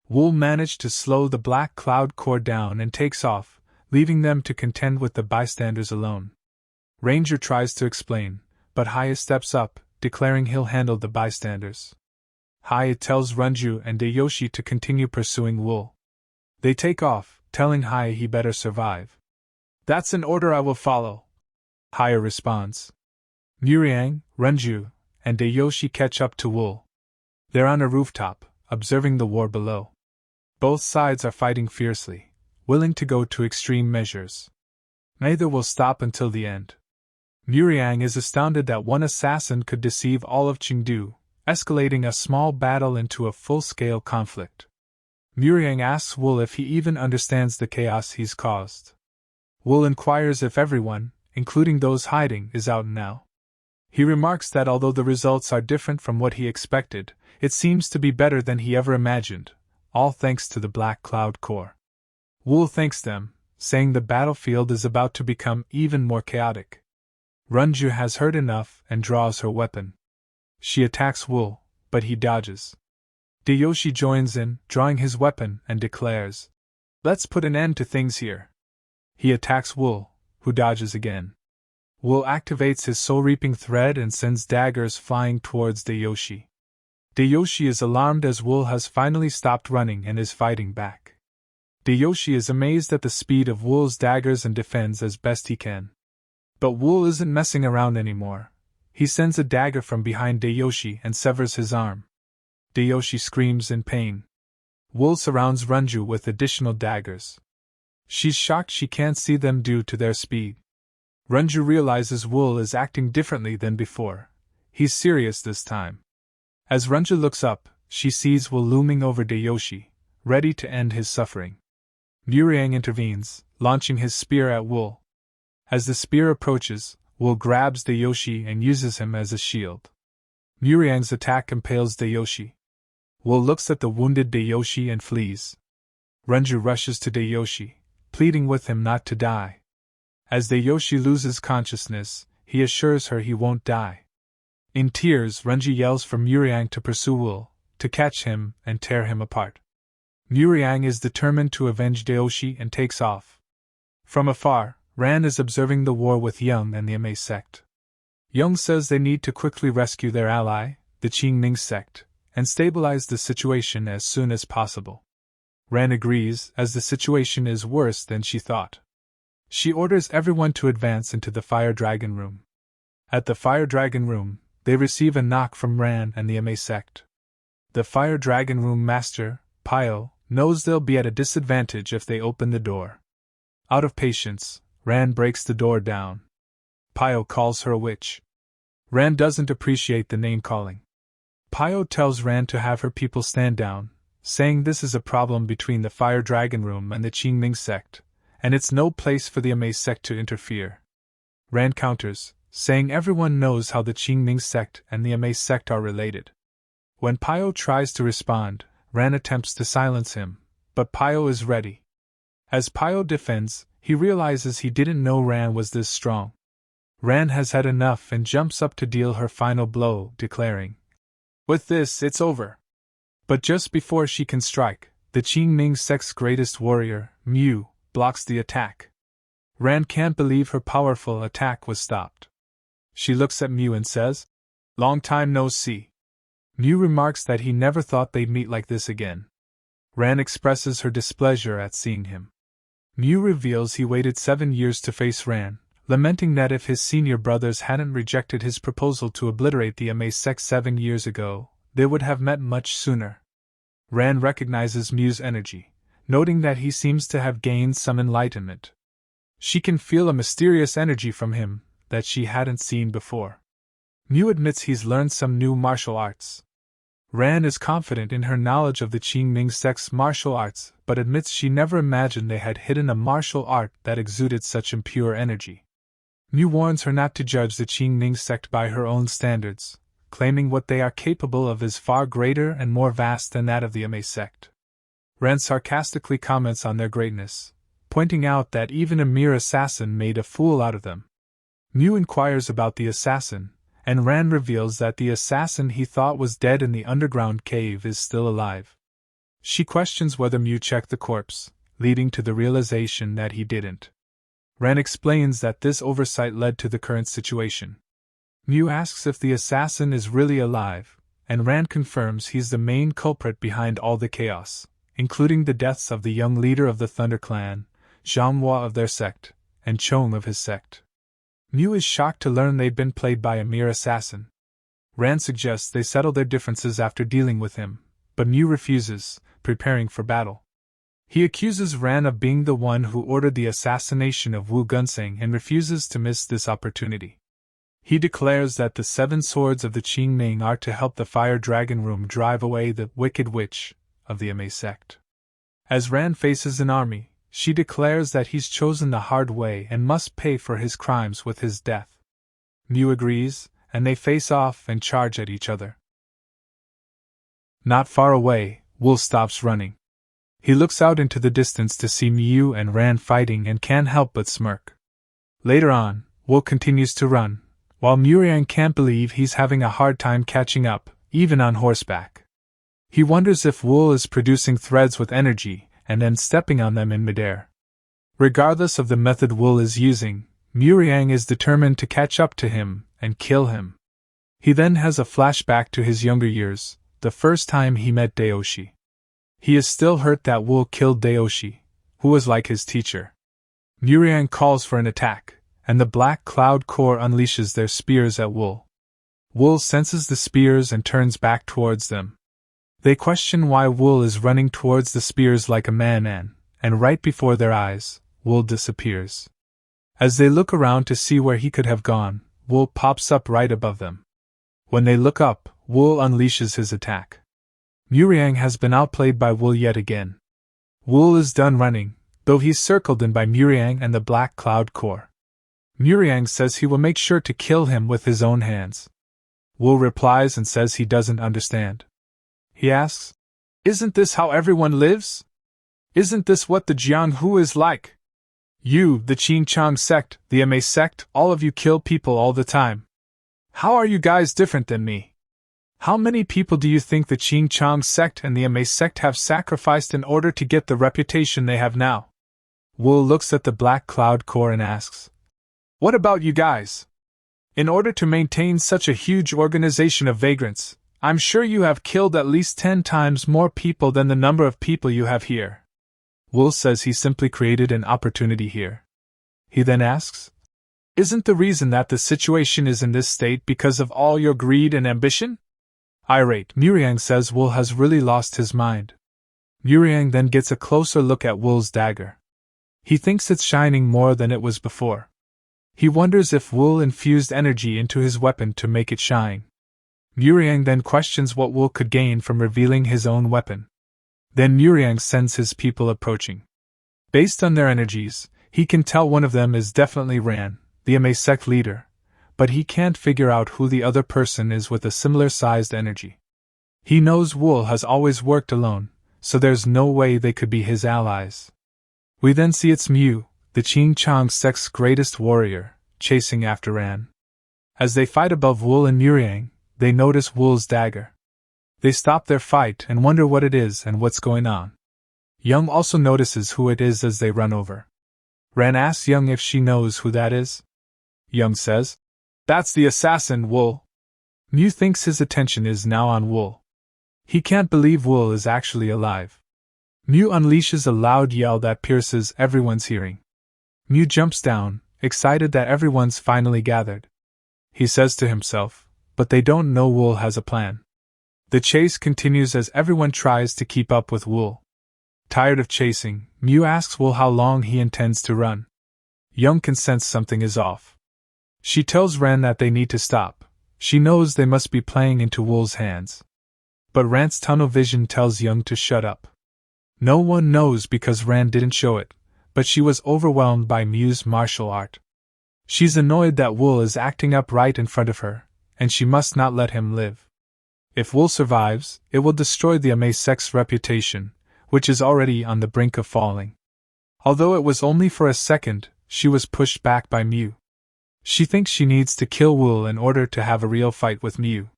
Wool managed to slow the Black Cloud Corps down and takes off, leaving them to contend with the bystanders alone. Ranger tries to explain, but Haya steps up, declaring he'll handle the bystanders. Haya tells Runju and Dayoshi to continue pursuing Wool. They take off, telling Haya he better survive. That's an order I will follow, Haya responds. Muriang, Runju, and Dayoshi catch up to Wool. They're on a rooftop, observing the war below. Both sides are fighting fiercely, willing to go to extreme measures. Neither will stop until the end. Muriang is astounded that one assassin could deceive all of Chengdu, escalating a small battle into a full-scale conflict. Muriang asks Wool if he even understands the chaos he's caused. Wool inquires if everyone, including those hiding, is out now. He remarks that although the results are different from what he expected, it seems to be better than he ever imagined, all thanks to the Black Cloud Corps. Wool thanks them, saying the battlefield is about to become even more chaotic. Runju has heard enough and draws her weapon. She attacks Wool, but he dodges. Dayoshi joins in, drawing his weapon, and declares, "Let's put an end to things here." He attacks Wool, who dodges again. Wool activates his soul-reaping thread and sends daggers flying towards Dayoshi. Dayoshi is alarmed as Wool has finally stopped running and is fighting back. Dayoshi is amazed at the speed of Wool's daggers and defends as best he can. But Wool isn't messing around anymore. He sends a dagger from behind Dayoshi and severs his arm. Dayoshi screams in pain. Wool surrounds Runju with additional daggers. She's shocked she can't see them due to their speed. Runju realizes Wool is acting differently than before. He's serious this time. As Runju looks up, she sees Wool looming over Dayoshi, ready to end his suffering. Muriang intervenes, launching his spear at Wool. As the spear approaches, Wool grabs Dayoshi and uses him as a shield. Muriang's attack impales Dayoshi. Wool looks at the wounded Dayoshi and flees. Runju rushes to Dayoshi, pleading with him not to die. As Dayoshi loses consciousness, he assures her he won't die. In tears, Runju yells for Muriang to pursue Wool, to catch him and tear him apart. Muriang is determined to avenge Dayoshi and takes off. From afar, Ran is observing the war with Young and the Sect. Young says they need to quickly rescue their ally, the Qingming Sect, and stabilize the situation as soon as possible. Ran agrees, as the situation is worse than she thought. She orders everyone to advance into the Fire Dragon Room. At the Fire Dragon Room, they receive a knock from Ran and the Sect. The Fire Dragon Room Master, Pio, knows they'll be at a disadvantage if they open the door. Out of patience, Ran breaks the door down. Pio calls her a witch. Ran doesn't appreciate the name-calling. Pio tells Ran to have her people stand down, saying this is a problem between the Fire Dragon Room and the Qingming Sect, and it's no place for the Sect to interfere. Ran counters, saying everyone knows how the Qingming Sect and the Sect are related. When Pio tries to respond, Ran attempts to silence him, but Pio is ready. As Pio defends, he realizes he didn't know Ran was this strong. Ran has had enough and jumps up to deal her final blow, declaring, "With this, it's over." But just before she can strike, the Qingming Sect's greatest warrior, Mu, blocks the attack. Ran can't believe her powerful attack was stopped. She looks at Mu and says, "Long time no see." Mu remarks that he never thought they'd meet like this again. Ran expresses her displeasure at seeing him. Mu reveals he waited 7 years to face Ran, lamenting that if his senior brothers hadn't rejected his proposal to obliterate the Sect 7 years ago, they would have met much sooner. Ran recognizes Mu's energy, noting that he seems to have gained some enlightenment. She can feel a mysterious energy from him that she hadn't seen before. Mu admits he's learned some new martial arts. Ran is confident in her knowledge of the Qingming Sect's martial arts, but admits she never imagined they had hidden a martial art that exuded such impure energy. Mu warns her not to judge the Qingning sect by her own standards, claiming what they are capable of is far greater and more vast than that of the Ma sect. Ran sarcastically comments on their greatness, pointing out that even a mere assassin made a fool out of them. Mu inquires about the assassin, and Ran reveals that the assassin he thought was dead in the underground cave is still alive. She questions whether Mu checked the corpse, leading to the realization that he didn't. Ran explains that this oversight led to the current situation. Mu asks if the assassin is really alive, and Ran confirms he's the main culprit behind all the chaos, including the deaths of the young leader of the Thunder Clan, Jianghu of their sect, and Chong of his sect. Mu is shocked to learn they've been played by a mere assassin. Ran suggests they settle their differences after dealing with him, but Mu refuses, preparing for battle. He accuses Ran of being the one who ordered the assassination of Wu Gunseng and refuses to miss this opportunity. He declares that the 7 swords of the Qingning are to help the Fire Dragon Room drive away the wicked witch of the Ma sect. As Ran faces an army, she declares that he's chosen the hard way and must pay for his crimes with his death. Mu agrees, and they face off and charge at each other. Not far away, Wool stops running. He looks out into the distance to see Mu and Ran fighting and can't help but smirk. Later on, Wool continues to run, while Muriang can't believe he's having a hard time catching up, even on horseback. He wonders if Wool is producing threads with energy and then stepping on them in midair. Regardless of the method Wool is using, Muriang is determined to catch up to him and kill him. He then has a flashback to his younger years, the first time he met Daoshi. He is still hurt that Wool killed Daoshi, who was like his teacher. Muriang calls for an attack, and the Black Cloud Corps unleashes their spears at Wool. Wool senses the spears and turns back towards them. They question why Wool is running towards the spears like a madman, and right before their eyes, Wool disappears. As they look around to see where he could have gone, Wool pops up right above them. When they look up, Wool unleashes his attack. Muriang has been outplayed by Wool yet again. Wool is done running, though he's circled in by Muriang and the Black Cloud Corps. Muriang says he will make sure to kill him with his own hands. Wool replies and says he doesn't understand. He asks, "Isn't this how everyone lives? Isn't this what the Jianghu is like? You, the Qingchang sect, the Ma sect, all of you kill people all the time. How are you guys different than me? How many people do you think the Qingchang sect and the Ma sect have sacrificed in order to get the reputation they have now?" Wool looks at the Black Cloud Corps and asks, "What about you guys? In order to maintain such a huge organization of vagrants, I'm sure you have killed at least 10 times more people than the number of people you have here." Wool says he simply created an opportunity here. He then asks, "Isn't the reason that the situation is in this state because of all your greed and ambition?" Irate, Muriang says Wool has really lost his mind. Muriang then gets a closer look at Wool's dagger. He thinks it's shining more than it was before. He wonders if Wool infused energy into his weapon to make it shine. Muriang then questions what Wool could gain from revealing his own weapon. Then Muriang sends his people approaching. Based on their energies, he can tell one of them is definitely Ran, the Ma sect leader, but he can't figure out who the other person is with a similar-sized energy. He knows Wool has always worked alone, so there's no way they could be his allies. We then see it's Mu, the Qingchang sect's greatest warrior, chasing after Ran. As they fight above Wool and Muriang, they notice Wool's dagger. They stop their fight and wonder what it is and what's going on. Young also notices who it is as they run over. Ran asks Young if she knows who that is. Young says, "That's the assassin, Wool." Mu thinks his attention is now on Wool. He can't believe Wool is actually alive. Mu unleashes a loud yell that pierces everyone's hearing. Mu jumps down, excited that everyone's finally gathered. He says to himself, but they don't know Wool has a plan. The chase continues as everyone tries to keep up with Wool. Tired of chasing, Mu asks Wool how long he intends to run. Young can sense something is off. She tells Ran that they need to stop. She knows they must be playing into Wool's hands. But Ran's tunnel vision tells Young to shut up. No one knows because Ran didn't show it, but she was overwhelmed by Miu's martial art. She's annoyed that Wool is acting up right in front of her, and she must not let him live. If Wool survives, it will destroy the Ame Sect's reputation, which is already on the brink of falling. Although it was only for a second, she was pushed back by Miu. She thinks she needs to kill Wool in order to have a real fight with Miu.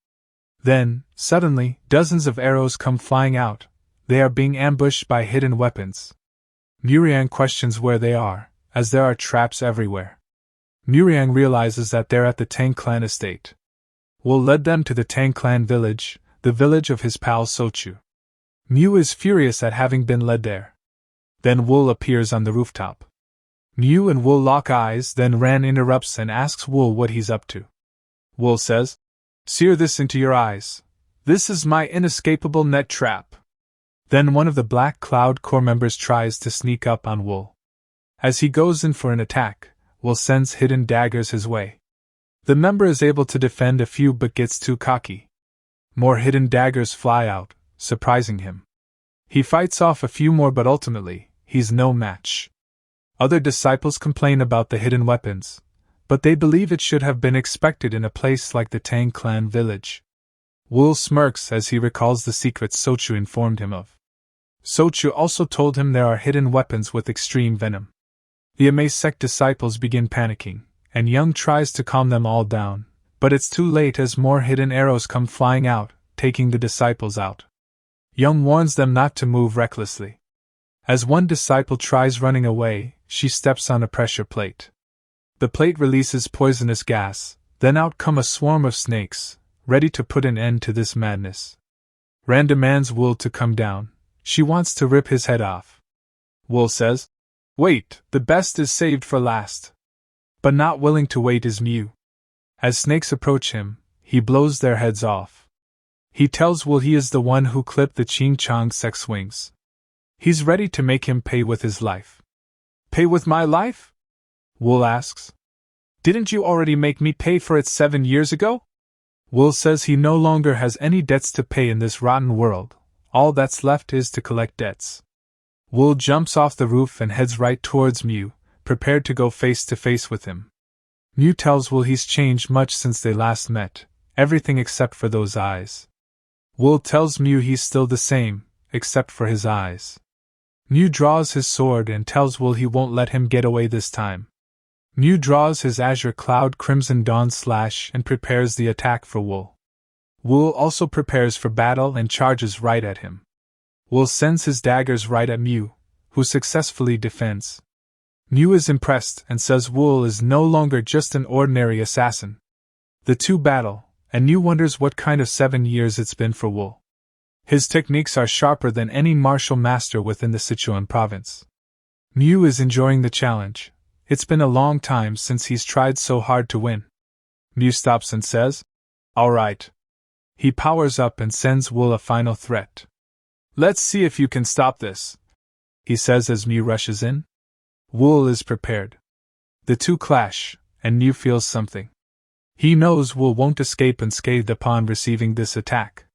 Then, suddenly, dozens of arrows come flying out. They are being ambushed by hidden weapons. Muriang questions where they are, as there are traps everywhere. Muriang realizes that they're at the Tang clan estate. Wool led them to the Tang clan village, the village of his pal Sochu. Miu is furious at having been led there. Then Wool appears on the rooftop. Miu and Wool lock eyes, then Ran interrupts and asks Wool what he's up to. Wool says, "Sear this into your eyes. This is my inescapable net trap." Then one of the Black Cloud Corps members tries to sneak up on Wool. As he goes in for an attack, Wool sends hidden daggers his way. The member is able to defend a few but gets too cocky. More hidden daggers fly out, surprising him. He fights off a few more but ultimately, he's no match. Other disciples complain about the hidden weapons, but they believe it should have been expected in a place like the Tang clan village. Wool smirks as he recalls the secrets Sochu informed him of. Sochu also told him there are hidden weapons with extreme venom. The Ame Sect disciples begin panicking, and Young tries to calm them all down, but it's too late as more hidden arrows come flying out, taking the disciples out. Young warns them not to move recklessly. As one disciple tries running away, she steps on a pressure plate. The plate releases poisonous gas, then out come a swarm of snakes, ready to put an end to this madness. Ran demands Wool to come down. She wants to rip his head off. Wool says, "Wait, the best is saved for last." But not willing to wait is Miu. As snakes approach him, he blows their heads off. He tells Wool he is the one who clipped the Chong Sect's wings. He's ready to make him pay with his life. "Pay with my life?" Wool asks. "Didn't you already make me pay for it 7 years ago?" Wool says he no longer has any debts to pay in this rotten world. All that's left is to collect debts. Wool jumps off the roof and heads right towards Miu, prepared to go face to face with him. Miu tells Wool he's changed much since they last met, everything except for those eyes. Wool tells Miu he's still the same, except for his eyes. Miu draws his sword and tells Wool he won't let him get away this time. Miu draws his Azure Cloud Crimson Dawn slash and prepares the attack for Wool. Wool also prepares for battle and charges right at him. Wool sends his daggers right at Miu, who successfully defends. Miu is impressed and says Wool is no longer just an ordinary assassin. The two battle, and Miu wonders what kind of 7 years it's been for Wool. His techniques are sharper than any martial master within the Sichuan province. Miu is enjoying the challenge. It's been a long time since he's tried so hard to win. Miu stops and says, "All right." He powers up and sends Wool a final threat. "Let's see if you can stop this," he says as Miu rushes in. Wool is prepared. The two clash, and Miu feels something. He knows Wool won't escape unscathed upon receiving this attack.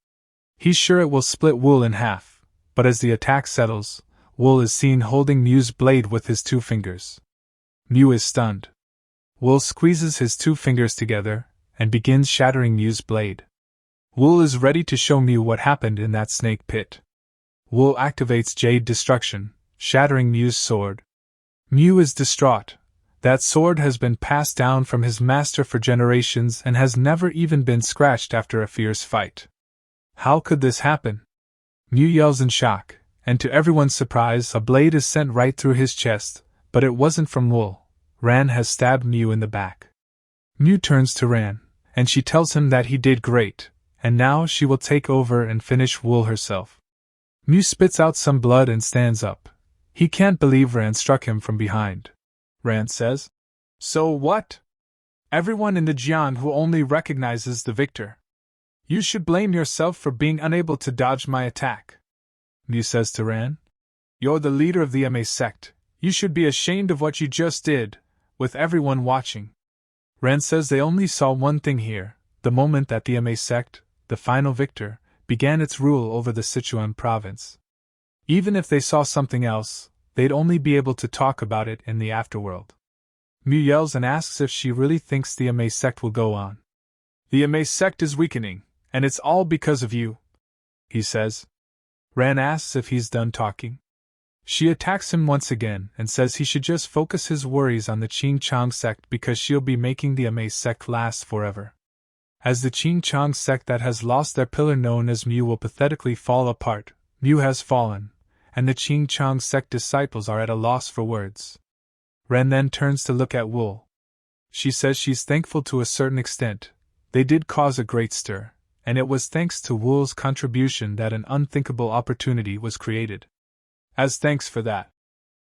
He's sure it will split Wool in half, but as the attack settles, Wool is seen holding Miu's blade with his 2 fingers. Miu is stunned. Wool squeezes his 2 fingers together and begins shattering Miu's blade. Wool is ready to show Miu what happened in that snake pit. Wool activates Jade Destruction, shattering Miu's sword. Miu is distraught. That sword has been passed down from his master for generations and has never even been scratched after a fierce fight. How could this happen? Miu yells in shock, and to everyone's surprise, a blade is sent right through his chest, but it wasn't from Wool. Ran has stabbed Miu in the back. Miu turns to Ran, and she tells him that he did great, and now she will take over and finish Wool herself. Miu spits out some blood and stands up. He can't believe Ran struck him from behind. Ran says, "So what? Everyone in the Jianghu only recognizes the victor. You should blame yourself for being unable to dodge my attack." Miu says to Ran, "You're the leader of the Ame Sect. You should be ashamed of what you just did, with everyone watching." Ran says they only saw one thing here, the moment that the Ame Sect, the final victor, began its rule over the Sichuan province. Even if they saw something else, they'd only be able to talk about it in the afterworld. Mu yells and asks if she really thinks the Ame sect will go on. The Ame sect is weakening, and it's all because of you, he says. Ran asks if he's done talking. She attacks him once again and says he should just focus his worries on the Ching-Chong sect because she'll be making the Ame sect last forever. As the Ching-Chong sect that has lost their pillar known as Mu will pathetically fall apart, Mu has fallen, and the Ching-Chong sect disciples are at a loss for words. Ren then turns to look at Wool. She says she's thankful to a certain extent. They did cause a great stir, and it was thanks to Wool's contribution that an unthinkable opportunity was created. As thanks for that,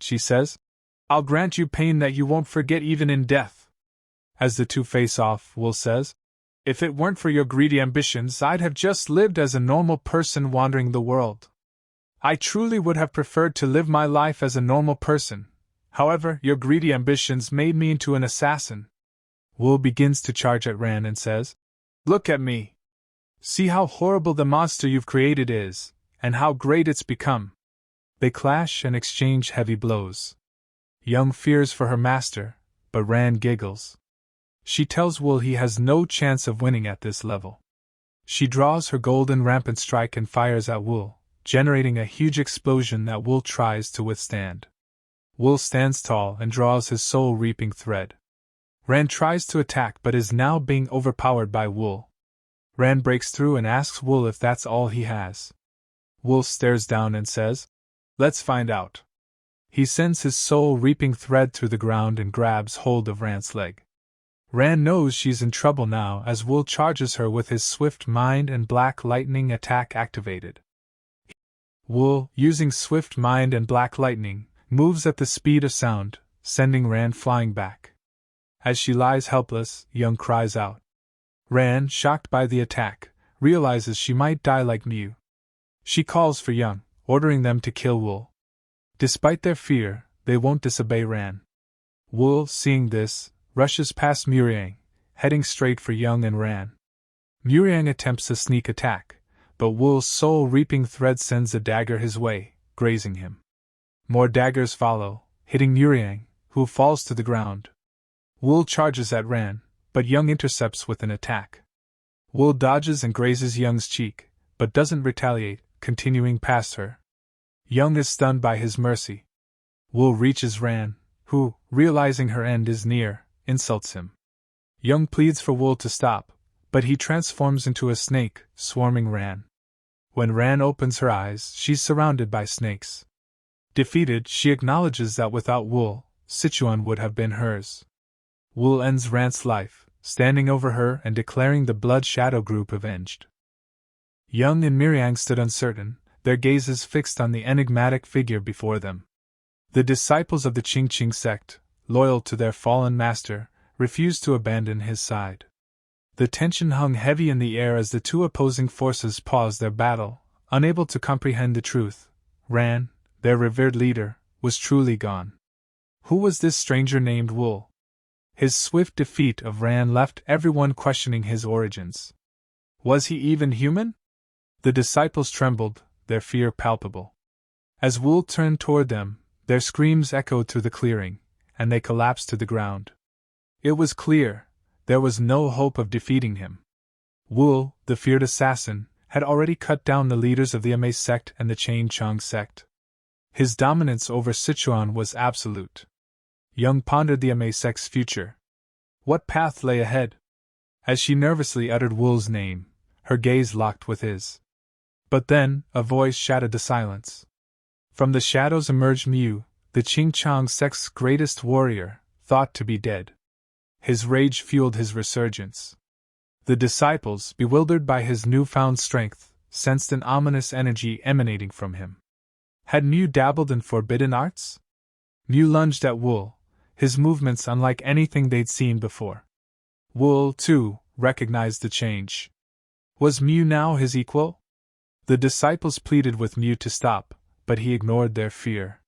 she says, I'll grant you pain that you won't forget even in death. As the two face off, Wool says, if it weren't for your greedy ambitions, I'd have just lived as a normal person wandering the world. I truly would have preferred to live my life as a normal person. However, your greedy ambitions made me into an assassin. Wool begins to charge at Ran and says, look at me. See how horrible the monster you've created is, and how great it's become. They clash and exchange heavy blows. Young fears for her master, but Ran giggles. She tells Wool he has no chance of winning at this level. She draws her golden rampant strike and fires at Wool, generating a huge explosion that Wool tries to withstand. Wool stands tall and draws his soul-reaping thread. Ran tries to attack but is now being overpowered by Wool. Ran breaks through and asks Wool if that's all he has. Wool stares down and says, let's find out. He sends his soul-reaping thread through the ground and grabs hold of Ran's leg. Ran knows she's in trouble now as Wool charges her with his swift mind and black lightning attack activated. Wool, using swift mind and black lightning, moves at the speed of sound, sending Ran flying back. As she lies helpless, Young cries out. Ran, shocked by the attack, realizes she might die like Mu. She calls for Young, ordering them to kill Wool. Despite their fear, they won't disobey Ran. Wool, seeing this, rushes past Muriang, heading straight for Young and Ran. Muriang attempts a sneak attack, but Wool's soul-reaping thread sends a dagger his way, grazing him. More daggers follow, hitting Muriang, who falls to the ground. Wool charges at Ran, but Young intercepts with an attack. Wool dodges and grazes Young's cheek, but doesn't retaliate, continuing past her. Young is stunned by his mercy. Wool reaches Ran, who, realizing her end is near, insults him. Young pleads for Wool to stop, but he transforms into a snake, swarming Ran. When Ran opens her eyes, she's surrounded by snakes. Defeated, she acknowledges that without Wool, Sichuan would have been hers. Wool ends Ran's life, standing over her and declaring the Blood Shadow group avenged. Young and Miriang stood uncertain, their gazes fixed on the enigmatic figure before them. The disciples of the Qing sect, loyal to their fallen master, refused to abandon his side. The tension hung heavy in the air as the two opposing forces paused their battle, unable to comprehend the truth. Ran, their revered leader, was truly gone. Who was this stranger named Wool? His swift defeat of Ran left everyone questioning his origins. Was he even human? The disciples trembled, their fear palpable. As Wool turned toward them, their screams echoed through the clearing, and they collapsed to the ground. It was clear, there was no hope of defeating him. Wool, the feared assassin, had already cut down the leaders of the Ame sect and the Chong sect. His dominance over Sichuan was absolute. Young pondered the Ame sect's future. What path lay ahead? As she nervously uttered Wool's name, her gaze locked with his. But then, a voice shattered the silence. From the shadows emerged Mu, the Chong sect's greatest warrior, thought to be dead. His rage fueled his resurgence. The disciples, bewildered by his newfound strength, sensed an ominous energy emanating from him. Had Mu dabbled in forbidden arts? Mu lunged at Wool, his movements unlike anything they'd seen before. Wool, too, recognized the change. Was Mu now his equal? The disciples pleaded with Mu to stop, but he ignored their fear.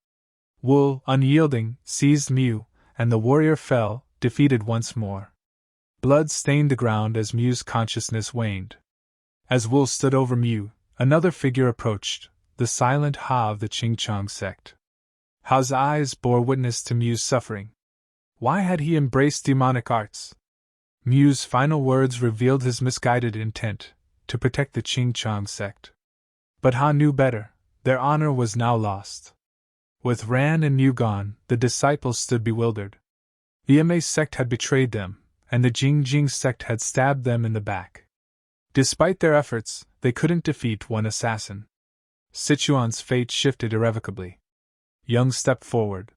Wool, unyielding, seized Mu, and the warrior fell, defeated once more. Blood stained the ground as Mu's consciousness waned. As Wool stood over Mu, another figure approached, the silent Ha of the Ching sect. Ha's eyes bore witness to Mu's suffering. Why had he embraced demonic arts? Mu's final words revealed his misguided intent, to protect the Ching sect. But Ha knew better, their honor was now lost. With Ran and Mu gone, the disciples stood bewildered. The Ma sect had betrayed them, and the Jing sect had stabbed them in the back. Despite their efforts, they couldn't defeat one assassin. Sichuan's fate shifted irrevocably. Young stepped forward.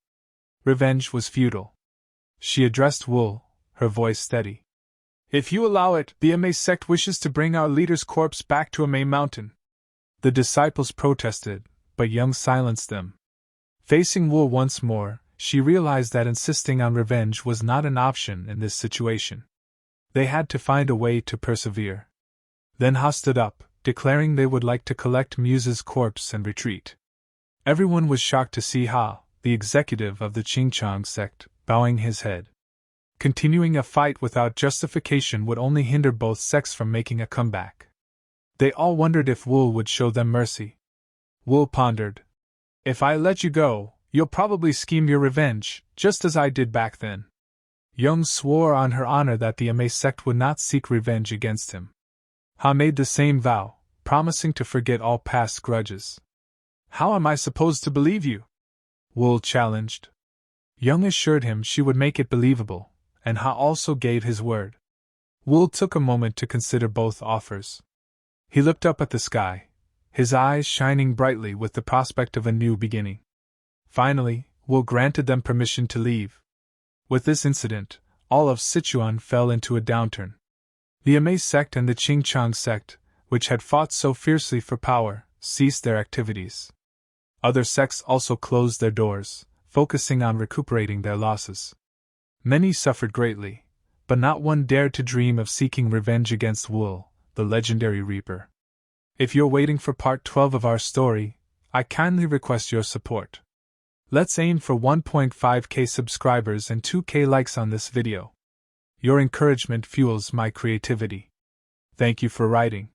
Revenge was futile. She addressed Wool, her voice steady. If you allow it, the Ma sect wishes to bring our leader's corpse back to Ma mountain. The disciples protested, but Young silenced them. Facing Wool once more, she realized that insisting on revenge was not an option in this situation. They had to find a way to persevere. Then Ha stood up, declaring they would like to collect Muse's corpse and retreat. Everyone was shocked to see Ha, the executive of the Ching sect, bowing his head. Continuing a fight without justification would only hinder both sects from making a comeback. They all wondered if Wool would show them mercy. Wool pondered. If I let you go, you'll probably scheme your revenge, just as I did back then. Young swore on her honor that the Ma sect would not seek revenge against him. Ha made the same vow, promising to forget all past grudges. How am I supposed to believe you? Wool challenged. Young assured him she would make it believable, and Ha also gave his word. Wool took a moment to consider both offers. He looked up at the sky, his eyes shining brightly with the prospect of a new beginning. Finally, Wool granted them permission to leave. With this incident, all of Sichuan fell into a downturn. The Ma sect and the Ching sect, which had fought so fiercely for power, ceased their activities. Other sects also closed their doors, focusing on recuperating their losses. Many suffered greatly, but not one dared to dream of seeking revenge against Wool, the legendary Reaper. If you're waiting for part 12 of our story, I kindly request your support. Let's aim for 1.5k subscribers and 2k likes on this video. Your encouragement fuels my creativity. Thank you for writing.